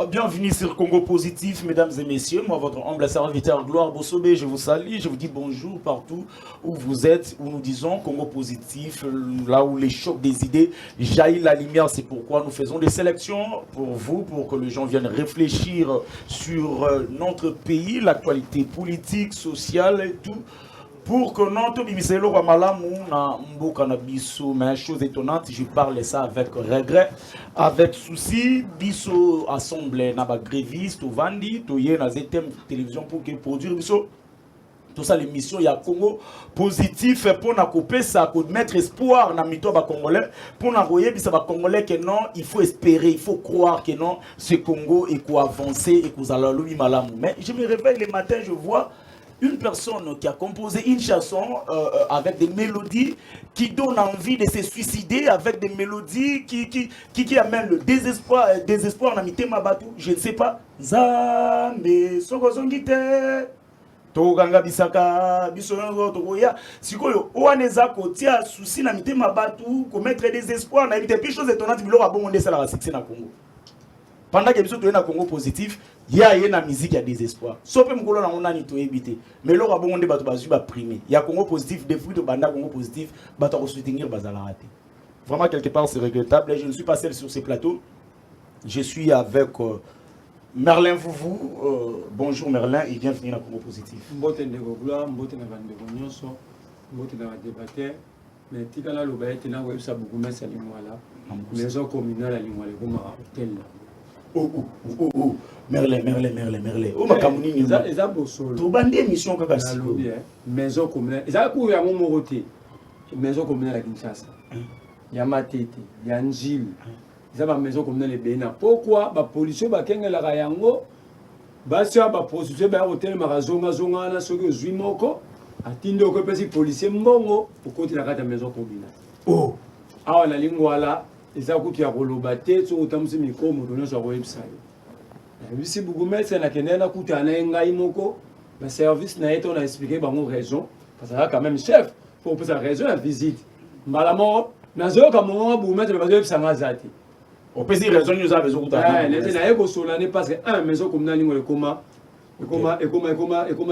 Bienvenue sur Congo Positif, mesdames et messieurs. Moi, votre humble serviteur Gloire Bossobé, je vous salue, je vous dis bonjour partout où vous êtes, où nous disons Congo Positif, là où les chocs des idées jaillissent la lumière. C'est pourquoi nous faisons des sélections pour vous, pour que les gens viennent réfléchir sur notre pays, l'actualité politique, sociale et tout. Pour que notre bimiselo wa malamu na mboka na biso, mais chose étonnante, je parle ça avec regret, avec souci, biso assemblée na ba gréviste, vandi, toye na zetem télévision pour que produire biso. Tout ça l'émission il y a Congo positif pour na couper ça, pour mettre espoir na mito ba congolais, pour na royer bisa ba congolais que non, il faut espérer, il faut croire que non, ce Congo est quoi avancer et que ça lui malamu. Mais je me réveille le matin, je vois une personne qui a composé une chanson avec des mélodies qui donnent envie de se suicider, avec des mélodies qui amènent le désespoir dans Mitema Batou. Je ne sais pas. Zambe, Sogozongite, Toganga Bisaka, Bisongo, Togoya. Sikoyo, Oaneza Kotia, souci na Mitema Batou, commettre des désespoir, na Mitema, puis chose étonnante, il aura bon monde ça la succès na Congo. Pendant que nous sommes Congo positif, il y a une musique, il y a désespoir. Sauf que nous avons évité. Mais là, on a primé. Il y a Congo positif, des fruits de banda Congo positif, on va soutenir raté. Vraiment, quelque part, c'est regrettable. Je ne suis pas seul sur ces plateaux. Je suis avec Merlin Vouvou. Bonjour Merlin et bienvenue dans Congo positif. Mbote ndeko gloire, mbote na bandeko nyonso, mbote na débatteur. Mais tikala lo baye tena websa buguma salimwala. Maison communale à Lingwale comme hôtel. Oh, Merlin. Oh, ma camouni, ils ont bossé. Tout bandi émission kaka siko. Maison communale. Ils ont couru à mon moroté. Maison communale à Kinshasa. Il y a Matete, il y a Njil. Ils ont ma maison communale à Bénin. Pourquoi ba policier ba kenga la rayango? Ba sia ba prostituée ba hôtel marazonga zonga na soki ozwi moko. Atindo ko pesi policier mbongo pour continuer la maison communale. Oh. Ah na lingwala. Et ça coûte à Rolobate, sur autant de micro, mon donné sur le website. Si vous mettez un akena, coûte à Ngaimoko, le service n'a été expliqué par mon raison, parce qu'il y a quand même chef pour sa raison à visite. Malamor, Nazo, comme vous mettez le website sans azati. Au pays raison, nous avons besoin de les énaïos sur l'année passée, un maison comme Nalingo et comme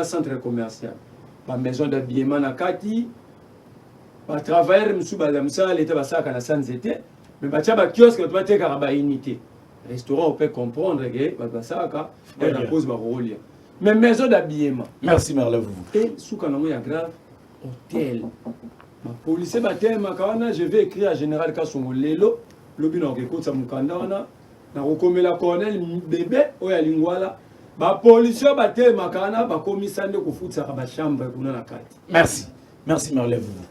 centre commercial. Ma maison d'habillement à Kati, par travailler, M. Badamsa, l'État Bassaka, la Sanzete. Mais batia ba kiosque tu vas te karaba unité. Restaurant on peut comprendre que ça ka la pose ba rolia. Mais maison d'habillement. Merci Merlin vous. Et sous kanongo ya grave hôtel. Ma policier ba tema kana je vais écrire à général Kasongo lelo lobi na ko sa mukanda wana na kokomela colonel bébé o ya lingwala. Ba policier ba tema kana ba commissaire ko futsa ba chambre kuna na kati. Merci Merlin vous.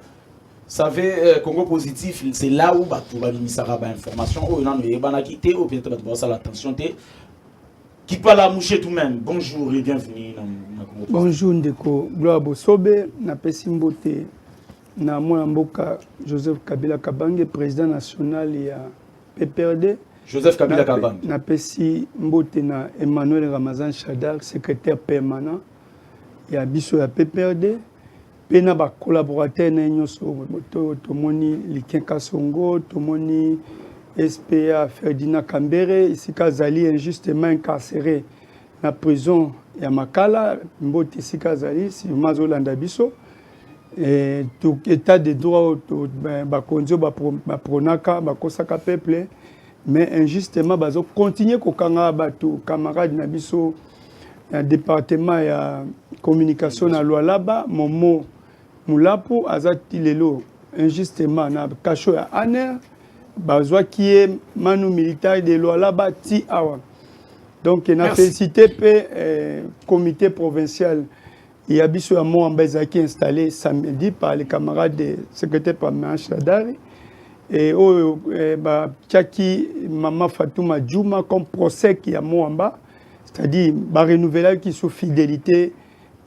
Vous savez, Congo positif, c'est là où tu vas donner information. Oh, non, mais il va quitter, ou peut-être tu vas avoir l'attention. Qui parle la mouche tout de même. Bonjour et bienvenue dans Congo positif. Bonjour, Ndeko. Gloire Bossobé, na Pesimbote, na Mboka Joseph Kabila Kabange, président national et PPRD. Joseph Kabila Kabange. Na Pesimbote, na Emmanuel Ramazan Chadar, secrétaire permanent. Il y a Bisso à PPRD. Pena ba collaborateur na nyonso tomoni Liken Kasongo, tomoni SPA Ferdinand Kambere, ici Kazali injustement incarcéré na prison ya Makala, mboti ici Kazali si mazolanda biso et tout état de droit ba konzo ba pronaka ba kosaka peuple mais injustement bazo continuer ko kanga bato camarade na biso na département ya communication na Lualaba Momo Moulapo azati lelo injustement na kacho ya aner bazwa qui est manu militaire de Lualaba ti awa donc na félicité pe comité provincial il y a biso ya Moamba qui installé samedi par les camarades de secrétaire permanent Chadari et ba Tchaki Mama Fatouma Djouma comme procès qui a Moamba c'est-à-dire ba renouveler qui sous fidélité.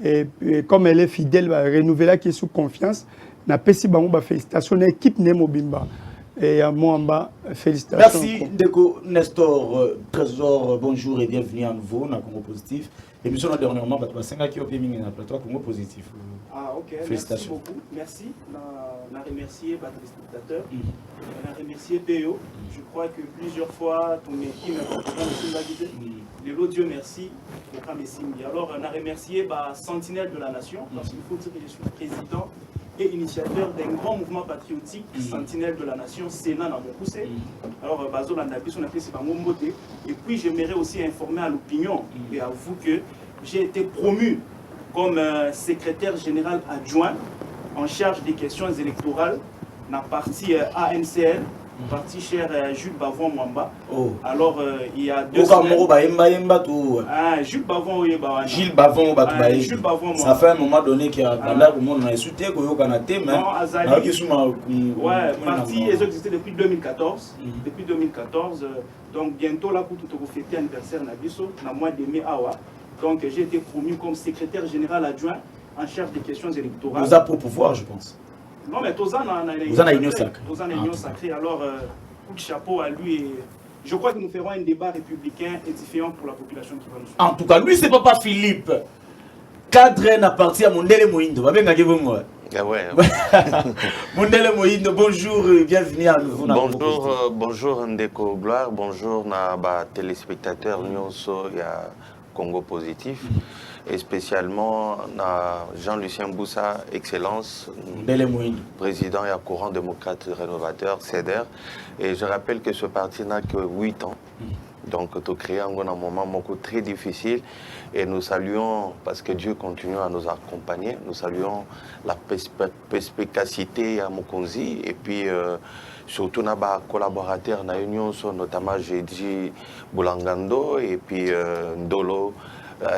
Et comme elle est fidèle, elle va renouveler qui est sous confiance. Na pesi bango ba félicitations l'équipe Nemobimba. et à Mwamba, félicitations. Merci Ndeko Nestor Trésor, bonjour et bienvenue à nouveau dans Congo Positif. Émission dernièrement, qui a opémé dans le plateau Congo Positif. Ah ok, félicitations. Merci beaucoup. Merci. On a remercié les spectateurs, on a remercié PO. Je crois que plusieurs fois, ton équipe m'a dit les lots, Dieu merci, alors on a remercié Sentinelle de la Nation, parce qu'il faut dire que je suis président et initiateur d'un grand mouvement patriotique, Sentinelle de la Nation, Sénat dans mon poussé. Alors, Bazo Landabis, on a fait ce Mbote. Et puis, j'aimerais aussi informer à l'opinion et à vous que j'ai été promu comme secrétaire général adjoint en charge des questions électorales dans la partie ANCL, parti cher Jules Bavon Mwamba. Oh. Alors, il y a 2 semaines... Jules Bavon, Gilles Bavon, Jules Bavon, ça fait un moment donné qu'il y a un monde a insulté, mais ouais, parti, ils ont existé depuis 2014. Depuis 2014, donc bientôt là pour tout fêter anniversaire Nabiso, dans le mois de mai Awa. Donc j'ai été promu comme secrétaire général adjoint en charge des questions électorales. Vous avez pour pouvoir, je pense. Non, mais Tozan a une union sacrée. Tozan a une union sacrée. Alors, coup de chapeau à lui. Et je crois que nous ferons un débat républicain édifiant pour la population qui va nous suivre. En tout cas, lui, c'est Papa Philippe. Cadre n'a parti à Mondele Moïndo. Ah ouais. Mondele Moïndo, bonjour et bienvenue à nouveau. Bonjour Ndeko Gloire, bonjour à téléspectateurs Nyonso et à Congo Positif. Et spécialement à Jean-Lucien Boussa, Excellence, président et courant démocrate rénovateur, CEDER. Et je rappelle que ce parti n'a que 8 ans. Donc, tout créé en un moment très difficile. Et nous saluons, parce que Dieu continue à nous accompagner, nous saluons la perspicacité à Mokonzi. Et puis, surtout, nos collaborateurs, notamment Jédi Boulangando et puis Ndolo,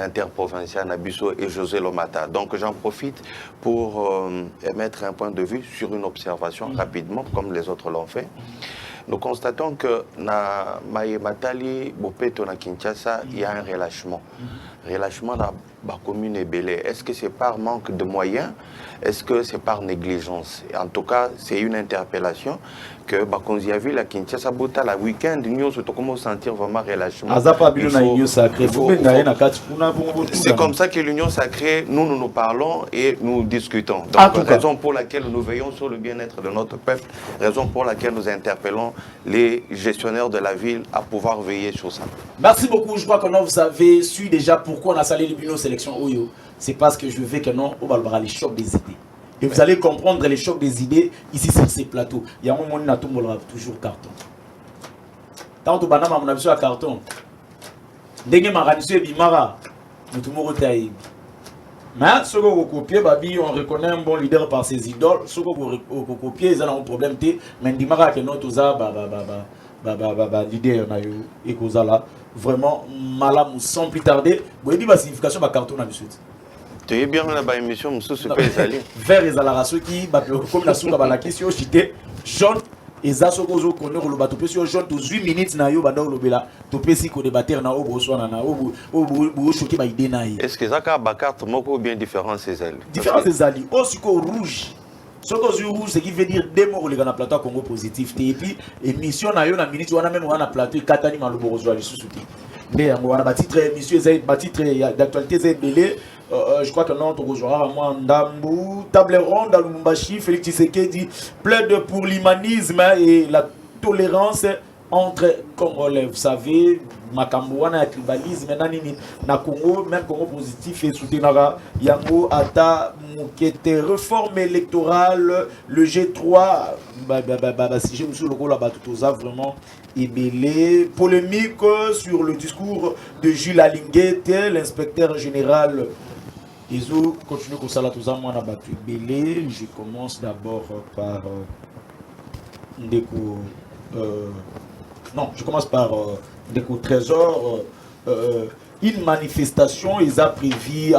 interprovincial Nabiso et José Lomata. Donc j'en profite pour émettre un point de vue sur une observation rapidement, comme les autres l'ont fait. Nous constatons que na Matali, Bopeto, na Kinshasa, il y a un relâchement. Relâchement dans la commune Ebélé. Est-ce que c'est par manque de moyens? Est-ce que c'est par négligence? En tout cas, c'est une interpellation que Bakonzi a vu la Kinshasa Bota la week-end, nous comment sentir vraiment relâchement. C'est comme ça que l'union sacrée, nous parlons et nous discutons. Donc, raison pour laquelle nous veillons sur le bien-être de notre peuple, raison pour laquelle nous interpellons les gestionnaires de la ville à pouvoir veiller sur ça. Merci beaucoup. Je crois que vous avez su déjà pourquoi on a salé les bureaux sélection Oyo. C'est parce que je veux que non, on va les chocs des idées. Et vous allez comprendre les chocs des idées ici sur ces plateaux. Il y a un moment où on a toujours carton. Tant que banana on a besoin de carton. Dès que ma radio est bimara, nous tout le monde est. Mais ce qu'on copie, on reconnaît un bon leader par ses idoles. Ce qu'on copie, ils ont un problème. Mais bimara que nous tous leader na yo et cause là vraiment malam sans plus tarder. Vous avez dit la signification de carton à suite. Tu es bien dans la émission, monsieur super salé. Vers les alaraso qui comme la souka la question chité jaune et ça sokozo connaît le bateau sur jaune 18 minutes na yo banda lobela to pesi ko débattre na obo so na obo choqué ba idée na. Est-ce que ça ka ba carte moko bien différent ces ailes? Différent ces ali au siko rouge. Sokozo rouge ce qui veut dire démo le gana plateau Congo Positif et puis émission na yo na minute wana même wana plateau katani malubo rozwa lisusuti. Mais on a bâti très émission d'actualité zébélé. Je crois que non, Togozora, moi, Ndambou, table ronde à Lumumbashi, Félix Tshisekedi plaide pour l'humanisme et la tolérance entre Congolais. Vous savez, Makambouana, tribalisme, Nanini, na Congo, même Congo Positif et soutenara, Yango, Ata, Moukete, réforme électorale, le G3, si j'ai monsieur le rôle là-bas, tout ça, vraiment. Ibélé, polémique sur le discours de Jules Alinguete, l'inspecteur général. Ils ont continué comme ça, là, tout ça, moi, on a battu Ibélé. Je commence d'abord par Ndeko. Non, je commence par Ndeko Trésor. Une manifestation, ils ont prévu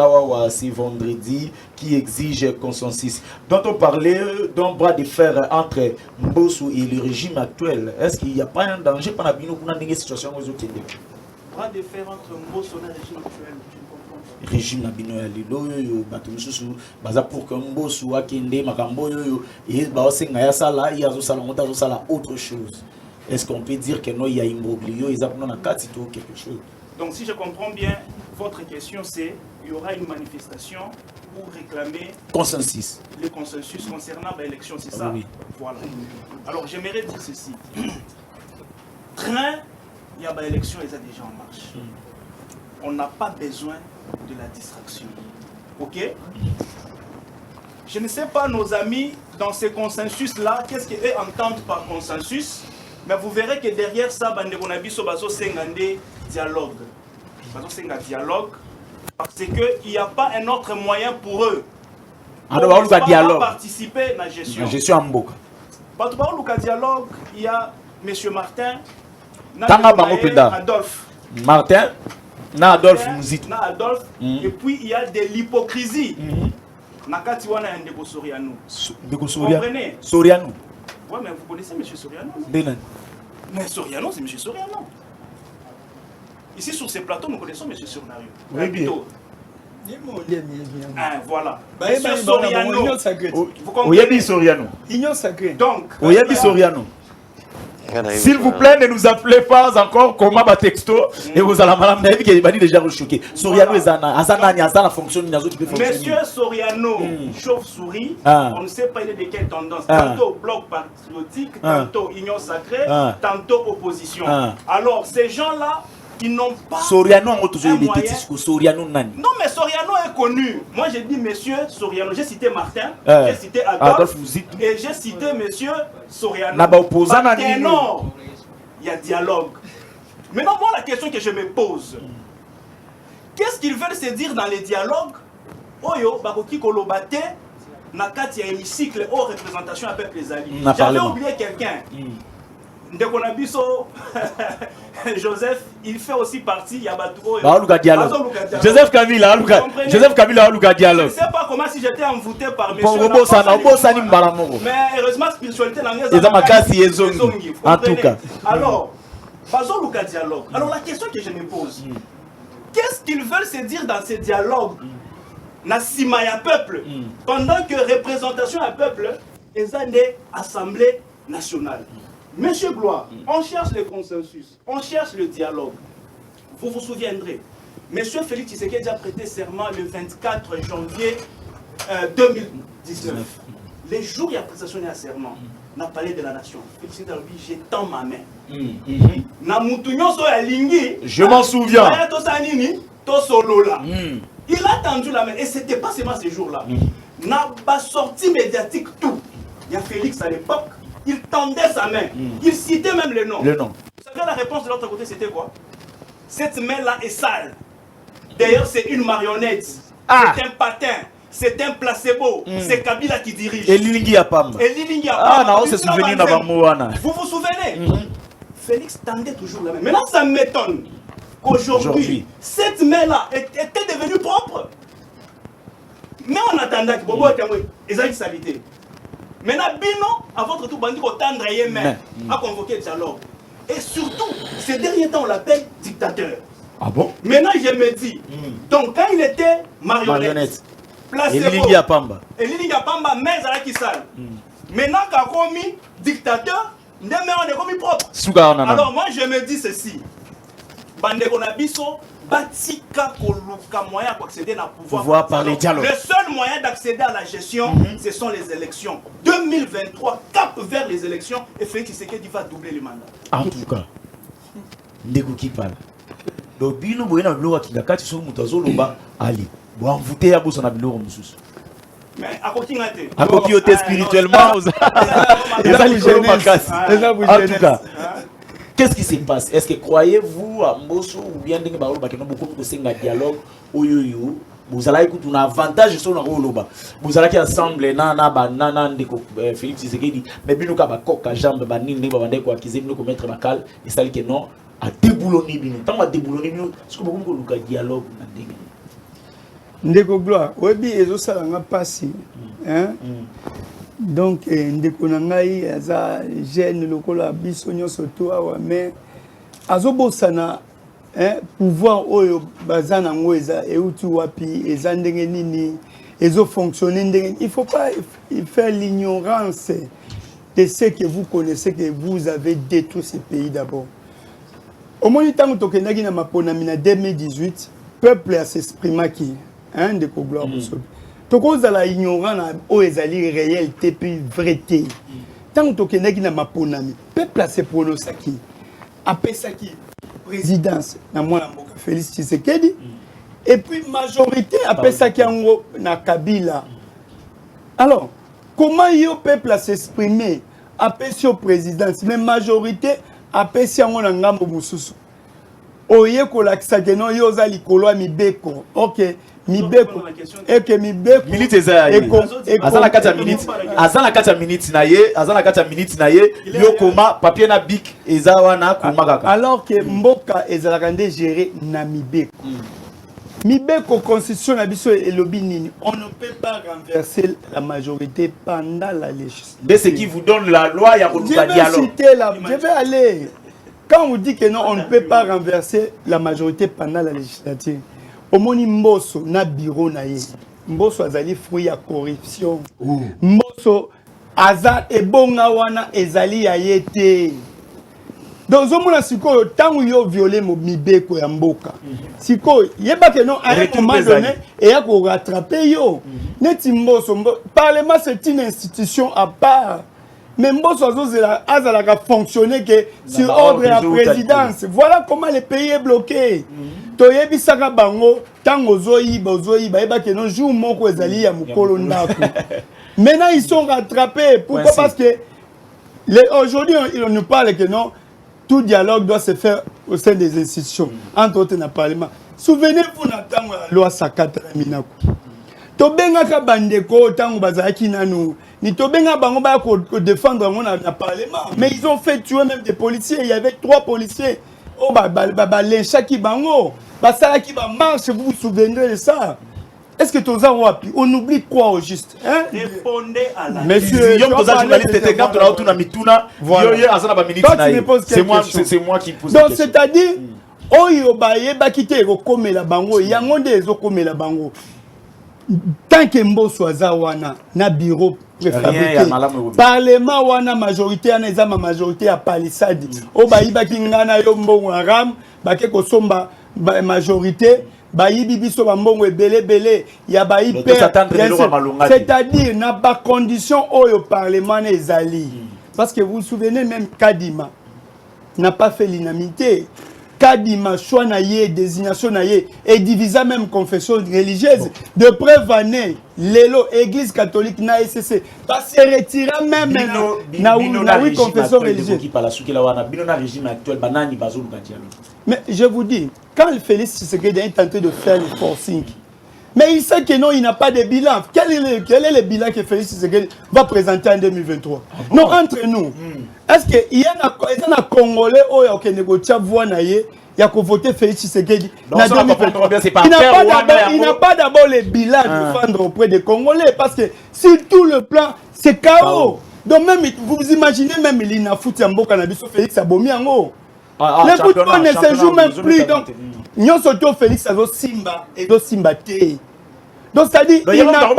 c'est vendredi, qui exige consensus. Dont on parlait d'un bras de fer entre Mbosso et le régime actuel. Est-ce qu'il n'y a pas un danger pour la situation aux autres? Bras de fer entre Mbosso et le régime actuel, régime na bino ya lelo yo bato mususu baza pour que mbosu akende makambo yo et ba osenga ya sala ya zo sala ngota zo sala autre chose. Est-ce qu'on peut dire que non il y a imbroglio ils apprennent na kati to quelque chose? Donc si je comprends bien, votre question c'est il y aura une manifestation pour réclamer consensus. Le consensus concernant l'élection, c'est ça? Oui. Voilà. Alors j'aimerais dire ceci. Train, il y a l'élection, ils sont déjà en marche. On n'a pas besoin de la distraction. Ok? Je ne sais pas, nos amis, dans ces consensus-là, qu'est-ce qu'ils entendent par consensus? Mais vous verrez que derrière ça, c'est un dialogue. Dialogue. Parce qu'il n'y a pas un autre moyen pour eux. Pour participer à la gestion. Gestion en Mboka. Pour le dialogue, il y a M. Martin, Adolphe. Martin, Adolphe Mouzit. Et puis il y a de l'hypocrisie. Nakatiwana et Ndeko Soriano. Vous comprenez? Soriano. Oui, mais vous connaissez M. Soriano? Mais Soriano, c'est M. Soriano. Ici, sur ces plateaux, nous connaissons M. Soriano. Oui, bien. Voilà. M. Soriano. Vous comprenez? Soriano. Donc, Soriano. S'il vous plaît, ne nous appelez pas encore comme un texto et vous allez madame David qui est déjà choqué. Soriano Azana fonctionne dans autres fonctions. Monsieur Soriano, chauve-souris, on ne sait pas il est de quelle tendance. Tantôt bloc patriotique, tantôt union sacrée, tantôt opposition. Alors ces gens-là, ils n'ont pas. Soriano a toujours des petits Soriano Nani. Non, mais Soriano est connu. Moi, j'ai dit monsieur Soriano. J'ai cité Martin, j'ai cité Adolphe et j'ai cité monsieur Soriano. Non, il y a dialogue. Maintenant, moi, la question que je me pose, qu'est-ce qu'ils veulent se dire dans les dialogues? Oyo, Bakoki Kolobate, Nakati a hémicycle, aux représentations avec les alliés. J'avais oublié quelqu'un. Ndekonabiso Joseph, il fait aussi partie. Il y a Joseph Kabila, Joseph Kabila, je ne sais pas comment si j'étais envoûté par monsieur. Mais heureusement, spiritualité en tout cas. Alors, dialogue. Alors la question que je me pose, qu'est-ce qu'ils veulent se dire dans ces dialogues? Nasimaya peuple, pendant que représentation à peuple, ils ont des assemblées nationales. Monsieur Gloire, on cherche le consensus, on cherche le dialogue. Vous vous souviendrez, Monsieur Félix Tshisekedi a prêté serment le 24 janvier 2019. Les jours où il y a prestation de serment, on a parlé de la nation. Félix Tshisekedi a dit, j'étends ma main. Je m'en souviens. Il a tendu la main et ce n'était pas seulement ces jours-là. N'a pas sorti médiatique tout. Il y a Félix à l'époque. Il tendait sa main. Il citait même le nom. Vous savez, la réponse de l'autre côté, c'était quoi? Cette main-là est sale. D'ailleurs, c'est une marionnette. C'est un patin. C'est un placebo. C'est Kabila qui dirige. Et Lilingi Apam. Non, c'est souvenir d'Abamouana. Vous vous souvenez? Félix tendait toujours la main. Maintenant, ça m'étonne qu'aujourd'hui, cette main-là était devenue propre. Mais on attendait que Bobo était en salité. Maintenant, Bino, à votre tour, Bandi tendre main à convoquer le dialogue. Et surtout, ces derniers temps, on l'appelle dictateur. Ah bon? Maintenant, je me dis, donc quand il était marionnette, placebo, et Lilingi Apamba, mais à la Kissal. Maintenant, quand on est dictateur, on est commis propre. Alors moi, je me dis ceci. Bande Konabiso, Batika Koluka moyen d'accéder à pouvoir par les dialogues. Le seul moyen d'accéder à la gestion, ce sont les élections. 2023, cap vers les élections, et Félix Tshisekedi va doubler le mandat. En tout cas, Ndeko qui parle. Donc, Bino Boyena Vloa qui a 4 sur Moutazoloba, allez, bon, envoûté à Bousson Abilo Moussous. Mais à continuer. À continuer spirituellement, en tout cas. Qu'est-ce qui se passe? Est-ce que croyez-vous à Mbosso ou bien des gens qui ont beaucoup de dialogue vous allez écouter un avantage sur le Roloba. Vous allez ensemble, nana, Félix Tshisekedi, mais bien nous avons coca jambe, banine, bavande quoi, qui aiment nous mettre ma cale, et ça que non, à déboulonner bien. Tant à déboulonner bien, est-ce que beaucoup de dialogue na dégué. Ndeko Gloire, obi ezo sala nga pasi, hein? Donc ndeko na ngai aza jeune lokola biso nyonso to awa mais azobosana pouvoir oyo bazana ngo eza euti wapi eza ndenge nini ezo fonctionner ndenge il faut pas faire l'ignorance de ce que vous connaissez que vous avez détruit ce pays d'abord. Au moins tant que tokendaki na maponami na 2018 peuple a s'exprimer qui de ko gloire bosobe tokoza la ignorant na o ezali réalité puis vérité tant que tokendaki na maponami peuple a se prononcer qui apesa qui présidence na mwana mboka Félix Tshisekedi et puis majorité apesa qui yango na Kabila. Alors comment yo peuple a s'exprimer apesa au présidence mais majorité apesa yango na ngambo mususu oye kolakisa ke no yo za likolo ya mibeko. OK mibeko eke mibeko minute eza azana kata minute na ye yo koma papier na bic eza wana koma kaka alors que mboka ezalaka nde gérer na mibeko. Mibeko constitution na biso elobi nini on ne peut pas renverser la majorité pendant la législature. De ce qui vous donne la loi ya koluka dialogue. Je vais aller quand on dit que non on ne peut pas renverser la majorité pendant la législature. Omoni Mbosso na bureau na ye. Mbosso azali fruit ya corruption. Mbosso aza ebonga wana ezali ya yete. Donc omona sikoyo tangu yo violer mo mibeko ya mboka. Sikoyo yeba que non à un moment donné et ya ko rattraper yo. Neti Mbosso parlement c'est une institution à part. Mais Mbosso azalaka fonctionner que sur ordre de la présidence. Voilà comment le pays est bloqué. Toyebi saka bango tango zoyiba yeba que non jour moko ezali ya mukolo ndako. Maintenant ils sont rattrapés. Pourquoi? Parce que aujourd'hui on nous parle que non tout dialogue doit se faire au sein des institutions, entre autres dans le Parlement. Souvenez-vous na tango la loi Sakata Minako. Tobengaka bandeko tango bazaki nanu ni tobenga bango ba ko défendre mon na Parlement. Mais ils ont fait tuer même des policiers. Il y avait 3 policiers. Oh l'enchaki bango. Ça qui va marche, vous vous souvenez de ça? Est-ce que tous wapi on oublie quoi au juste? Répondez à la monsieur. C'est moi qui pose. Donc c'est-à-dire oyo baye ba kité ko komela bango yango nde ezo komela bango. Tant que Mbosso azawana na bureau préfabriqué parlement wana majorité ana ezama majorité à palissade o bayiba kingana yo mbongo aram bake ko somba majorité bayibi biso ba mbongo ebele ya bayi père c'est-à-dire na ba condition oyo parlement na ezali parce que vous vous souvenez même Kadima n'a pas fait l'unanimité. Kadima choix na ye désignation na ye et divisa même confession religieuse de preuve année lelo église catholique na SCC pas se retirer même na oui confession religieuse qui parle sous la wana bino na régime actuel banani bazolu ka dialogue. Mais je vous dis quand le Félix Tshisekedi est tenté de faire le forcing mais il sait que non il n'a pas de bilan. Quel est le bilan que Félix Tshisekedi va présenter en 2023? Non entre nous. Est-ce que il y a un Congolais qui a négocié voix naïe, il a voté Félix Tshisekedi na 2023. Il n'a pas d'abord le bilan de défendre auprès des Congolais parce que sur tout le plan c'est chaos. Donc même vous imaginez même il n'a foutu en boka na biso Félix Abomi ango. Le football ne se joue même plus donc nous surtout Félix Azo Simba et do Simba té. Donc c'est-à-dire il n'a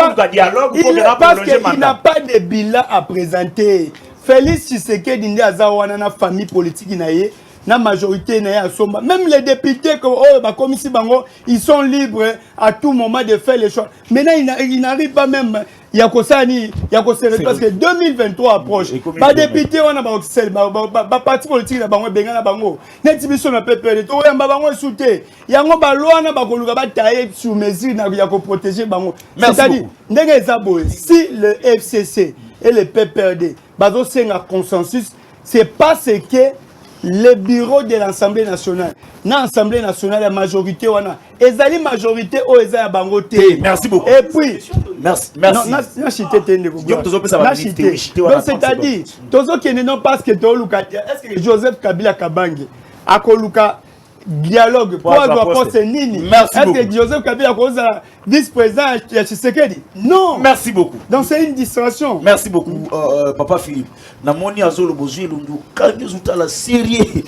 pas de bilan à présenter. Félix Tshisekedi ndi azawana na famille politique naie na majorité naie asomba même les députés comme commissaire bango ils sont libres à tout moment de faire les choix. Maintenant il n'arrive pas même yakosani yakosere parce que 2023 approche ba député wana ba parti politique na bango benga na bango neti biso na PPR to yamba bango souté yango ba loi na ba koluka ba tailler sur mesure na ya ko protéger bango. C'est-à-dire ndenge ezaboye si le FCC et le PPRD bazo senga consensus c'est parce que le bureau de l'Assemblée nationale na Assemblée nationale la majorité wana ezali majorité o eza ya bango té. Merci beaucoup. Et puis merci na chité tende ko na chité donc c'est-à-dire tozo kene non parce que to luka est-ce que Joseph Kabila Kabange akoluka dialogue pour avoir posté nini. Merci beaucoup. Est-ce que Joseph Kabila cause vice-président de Tshisekedi? Non. Merci beaucoup. Donc c'est une distraction. Merci beaucoup, Papa Philippe. Namoni Azolo Bozu Lundu, quand nous sommes la série,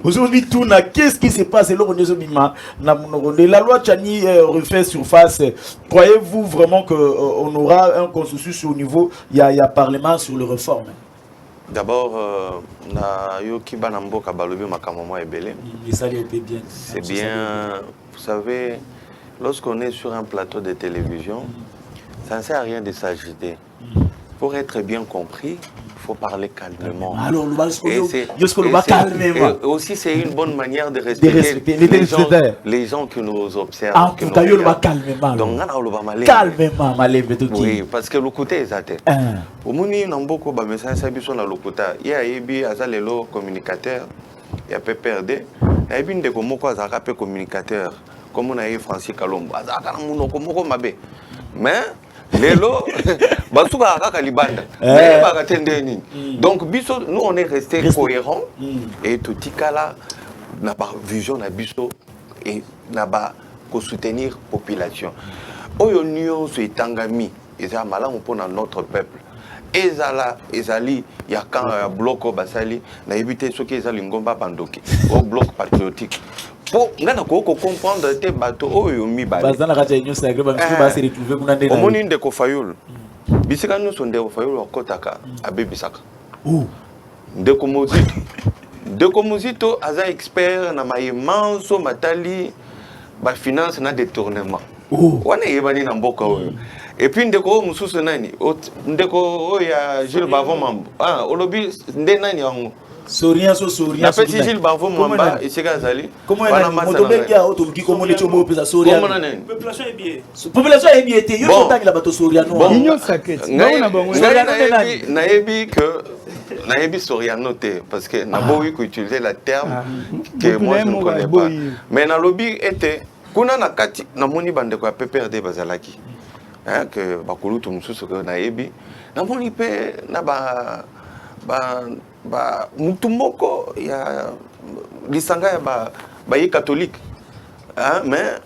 aujourd'hui tout na qu'est-ce qui se passe là on est la loi Tchani refait surface. Croyez-vous vraiment que on aura un consensus au niveau il y a parlement sur les réformes? D'abord, na yoki banambo kabalobi makamamo ebele. C'est bien, vous savez, lorsqu'on est sur un plateau de télévision, ça ne sert à rien de s'agiter. Pour être bien compris, il faut parler calmement. Alors, et aussi, c'est une bonne manière de respecter les gens qui nous observent. Ah, tout à l'heure, calmement. Donc, calmement, oui, parce que le côté est athée. Au moins, il y a beaucoup de messages sur le côté. Il y a des communicateurs, il y a PPRD, il y a des communicateurs, comme on a eu Francis Kalombo. Mais, Lelo, basuka kaka libanda. Mais bakatende nini. Donc biso nous on est resté cohérent et tout tikala na ba vision na biso et na ba ko soutenir population. Oyo union so itangami eza malamu pona notre peuple. Ezala ezali ya kan bloc basali na éviter ce qui ezali ngomba bandoki au bloc patriotique. Pour ngana ko comprendre te bato oyo mi ba bazana kati union sacrée ba se retrouver kuna ndena omoni ndeko fayulu bisika no sonde ko fayulu okotaka abebisaka ndeko mozito aza expert na mayemanso matali ba finance na détournement wana yebani na mboka oyo et puis ndeko mususu nani ndeko oya Gilles Bavon Mambo olobi nde nani yango Soria. La petite Gilles Bavon Mamba et c'est Gazali. Comment population est bien. Yo contact la bateau Soriano. Union sacrée. Naebi que naebi Soriano te parce que naboui ko utiliser la terme que moi je ne connais pas. Mais na lobby était kuna na kati na moni bande ko PPRD bazalaki. Hein que bakulutu mususu ko naebi. Na moni pe na ba mutumoko ya lisanga ya ba yi catholique hein mais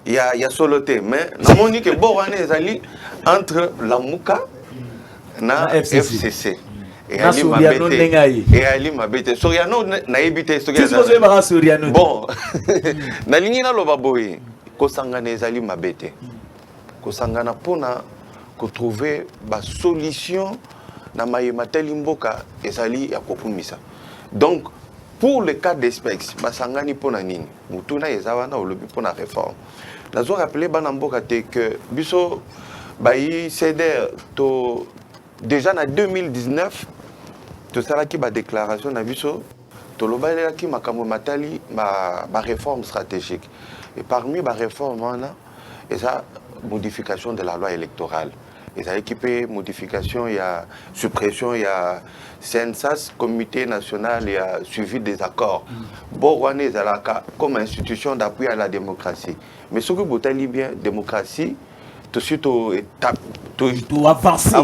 il y a soloté mais na moni que borane ezali entre la Muka na FCC et Ali Mabete Soriano na ebité Soriano bon na lingi na loba boy ko sangana ezali Mabete ko sangana pona ko trouver ba solution na mayemateli mboka ezali ya kokumisa. Donc pour le cas d'espèce basangani pona nini mutuna ezawana olobi pona réforme nazo rappeler bana mboka te que biso bayi ceder to déjà na 2019 to salaki ba déclaration na biso to lobalaki makambo matali ba réforme stratégique et parmi ba réforme wana eza modification de la loi électorale. Ils ont équipé modification, il y a suppression, il y a CNSAS, Comité national, il y a suivi des accords. Borwane est comme institution d'appui à la démocratie. Mais ce que vous avez bien, démocratie, tout de suite, tout avancer.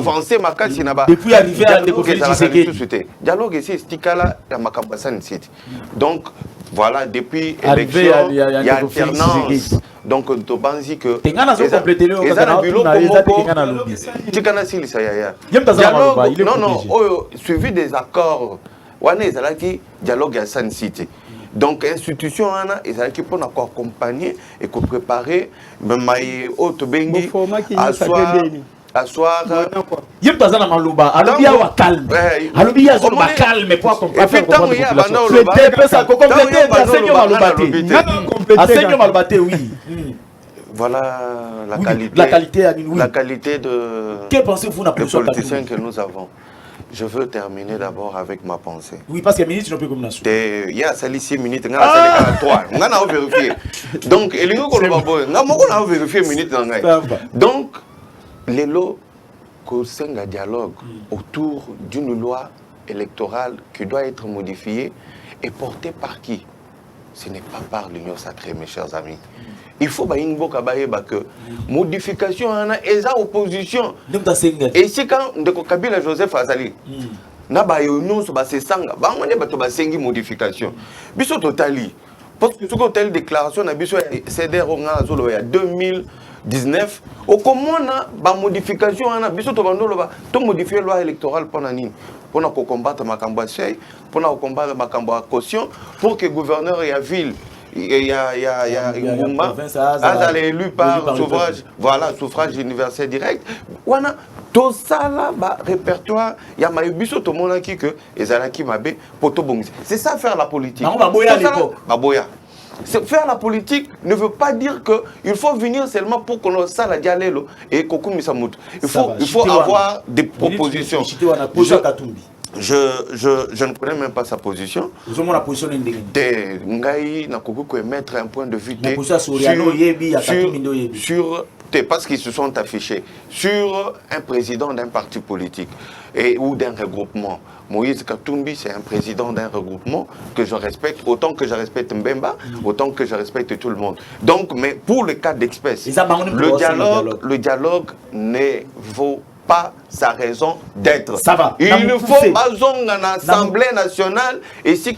Depuis arriver à la dialogue ici, Stikala, la Makabasan City. Donc, voilà, depuis l'élection, il y a alternance. Donc, tu penses que suivi des accords, dialogue à San City. Donc, institution, ils pour accompagner et préparer, même autre bengi, asseoir. Il y a un malouba, alors il y a un calme. Alors il y a un calme pour accompagner. Voilà la qualité de politiciens que nous avons. Je veux terminer d'abord avec ma pensée. Oui, parce que minutes, pas comme il y a 6 minutes, il y a 3. On a vérifié. Donc, il y a vérifié minutes. Donc, les lots c'est un dialogue autour d'une loi électorale qui doit être modifiée et portée par qui? Ce n'est pas par l'Union sacrée, mes chers amis. Il faut que modification et opposition. Et c'est quand Kabila Joseph Azali, na ba union so ba se sanga ba ngone ba to ba sengi modification. Biso totali parce que ce qu'on telle déclaration na biso CDR nga zolo ya 2019 au comment na ba modification na biso to bandolo ba to modifier loi électorale pendant nini pour na combattre makambo sey pour na combattre makambo caution pour que gouverneur et la ville il y a élu par suffrage, voilà, suffrage universel direct. Voilà, tout ça là, répertoire, il y a Maïbiso, tout le monde qui que Ezalaki Mabé, Poto Bongzi. C'est ça faire la politique. Faire la politique ne veut pas dire qu'il faut venir seulement pour qu'on ait ça la dialélo et Kokou Misamut. Il faut avoir des propositions. Je ne connais même pas sa position. Vous avez la position de Ngaï, Nakoku mettre un point de vue sur parce qu'ils se sont affichés sur un président d'un parti politique ou d'un regroupement. Moïse Katumbi, c'est un président d'un regroupement que je respecte, autant que je respecte Mbemba, autant que je respecte tout le monde. Donc, mais pour le cas d'espèce, le dialogue ne vaut pas sa raison d'être. Ça va. Il nous faut bazong en Assemblée nationale et si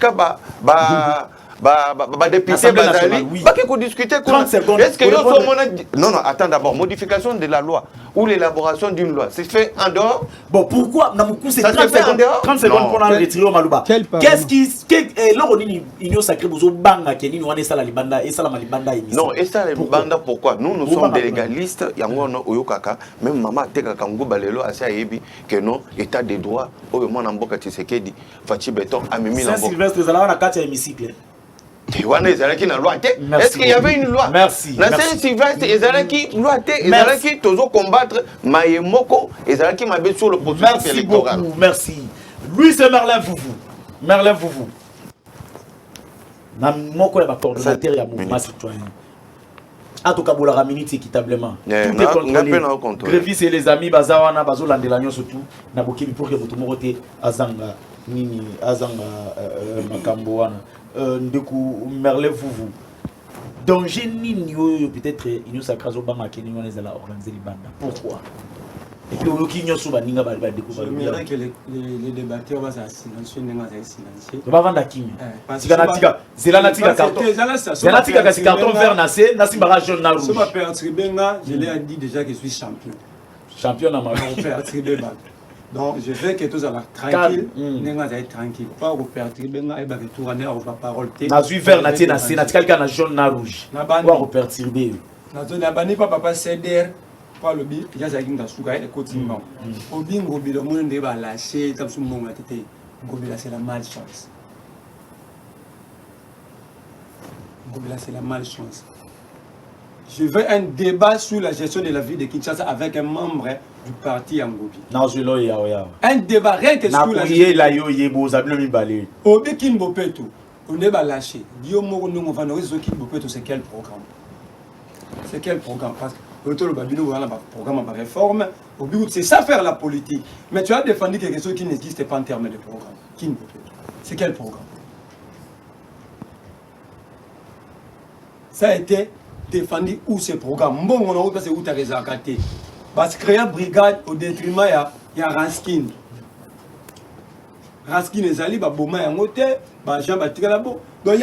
député Bazali, pas qu'il faut discuter. Est-ce que non, attends d'abord, modification de la loi ou l'élaboration d'une loi, c'est fait en dehors. Bon, pourquoi c'est 30 secondes, 30 secondes pour en retirer au Malouba. Qu'est-ce qui l'Union sacrée vous banga qui nous on ça la libanda et ça la malibanda non, et ça la libanda pourquoi nous sommes des légalistes, yango no oyokaka, même maman teka kango balelo asa yebi que non état des droits au moins en boka Tshisekedi, Fachi Beton a mis la Sylvestre Zala na kati ya hémicycle. Est-ce qu'il y avait une loi? Merci. La Saint-Sylvestre, Ezalaki, loi Ezalaki, toujours combattre Mayemoko, Ezalaki m'a sur le processus électoral. Merci beaucoup, merci. Louis et Merlin Foufou. Merlin Foufou. Moko est ma coordonnateur et mouvement citoyen. En tout cas, vous la minute équitablement. Tout est contrôlé. Grévis et les amis, Bazawana, Bazolandelagnon surtout, Nabokili pour que vous tomorrote Azanga, Nini, Azanga, Makamboana. Ndekou Merlin Foufou. Donc j'ai ni peut-être Union Sacrazo Banga qui nous a organisé les bandes. Pourquoi? Et puis on qui nous souvent ninga ba découvrir. J'aimerais que les débatteurs va silencieux ninga za silencieux. On va vendre King. Tika c'est la natika carton. C'est la natika kasi carton vert nasé nasi bara jaune na rouge. Je m'appelle Tribenga, je l'ai dit déjà que je suis champion. Champion na ma faire Tribenga. Donc je veux que tous soient tranquilles, ninga za tranquille. Pas au père Tribenga et ba que tout ramener au parole. Na suis vert nasé nasé na tika na jaune na rouge. Quoi reperturber. Na zone abani papa CDR. Pas le bi, il y a des gens qui sont quotidiennement. Au bingo, le monde va lâcher, comme ce moment a été. Gobila, c'est la malchance. Gobila, c'est la malchance. Je veux un débat sur la gestion de la vie de Kinshasa avec un membre du parti Angobi. Non, je l'ai. Un débat rien que sur la gestion. Au Bikin Bopeto, on est lâché. Dieu m'a dit qu'on va nous résoudre Kin Bopeto, c'est quel programme? C'est quel programme? Parce que le programme de réforme, c'est ça faire la politique. Mais tu as défendu quelque chose qui n'existe pas en termes de programme. C'est quel programme? Ça a été défendu où ce programme? Bon, on a vu où tu as réservé. Parce que créer une brigade au détriment, il y a Raskin. Raskin est allé, il y a un hôtel, Jean Baptiste là-bas. Donc,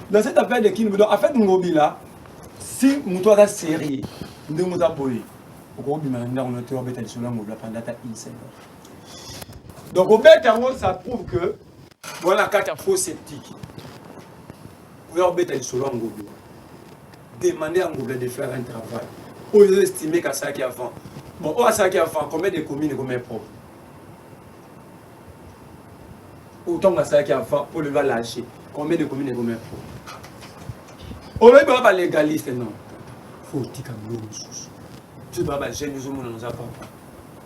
dans cette affaire de Kin, en fait, Ngobila, si nous sommes sérieux, nous sommes sérieux. Donc au fait, ça prouve que voilà quand il y a faux sceptique. Vous avez demandé à Ngobila de faire un travail. Vous estimez qu'à ça qui avant. Bon, à ça qui avant, combien de communes et combien de propres? Autant qu'à ça qui avant, pour le lâcher. Combien de communes et combien de propres? On ne peut pas légaliste, non. Faut dire que nous je dois pas gêner nous nous a pas.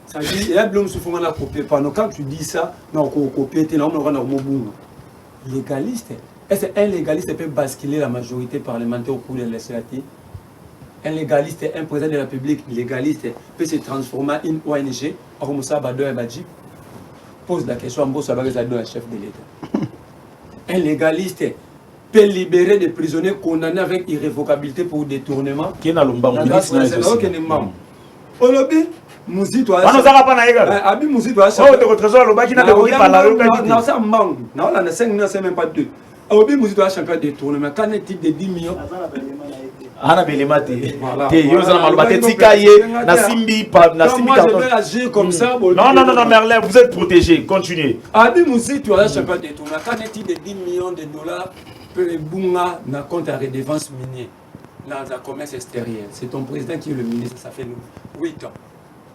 Ça dit il y a blum souvent la copier pas. Quand tu dis ça, non copier tu non on légaliste. Est-ce qu'un légaliste peut basculer la majorité parlementaire au cours de législative? Un légaliste, un président de la République légaliste peut se transformer en ONG comme ça Bado et Badji. Pose la question à Mbosso Abagazado, un chef de l'État. Un légaliste peut libérer des prisonniers condamnés avec irrévocabilité pour détournement. Qui est dans l'omba? Olobi, Mouzito a. On nous a pas naïga. Abi Mouzito a. Oh, tu trésor l'omba qui n'a pas voulu parler. Non, ça manque. Non, là, 5 minutes, c'est même pas 2. Obi Mouzito a champion de tournoi, mais quand est-il de 10 millions? Ana Belemate. Voilà. Moi je vais agir comme ça. Non, Merlin, vous êtes protégé. Continuez. Obi Mouzito a champion de tournoi, quand est-il de 10 millions de dollars pour les Bunga na compte à redevance minière dans le commerce extérieur? C'est ton président qui est le ministre, ça fait 8 ans.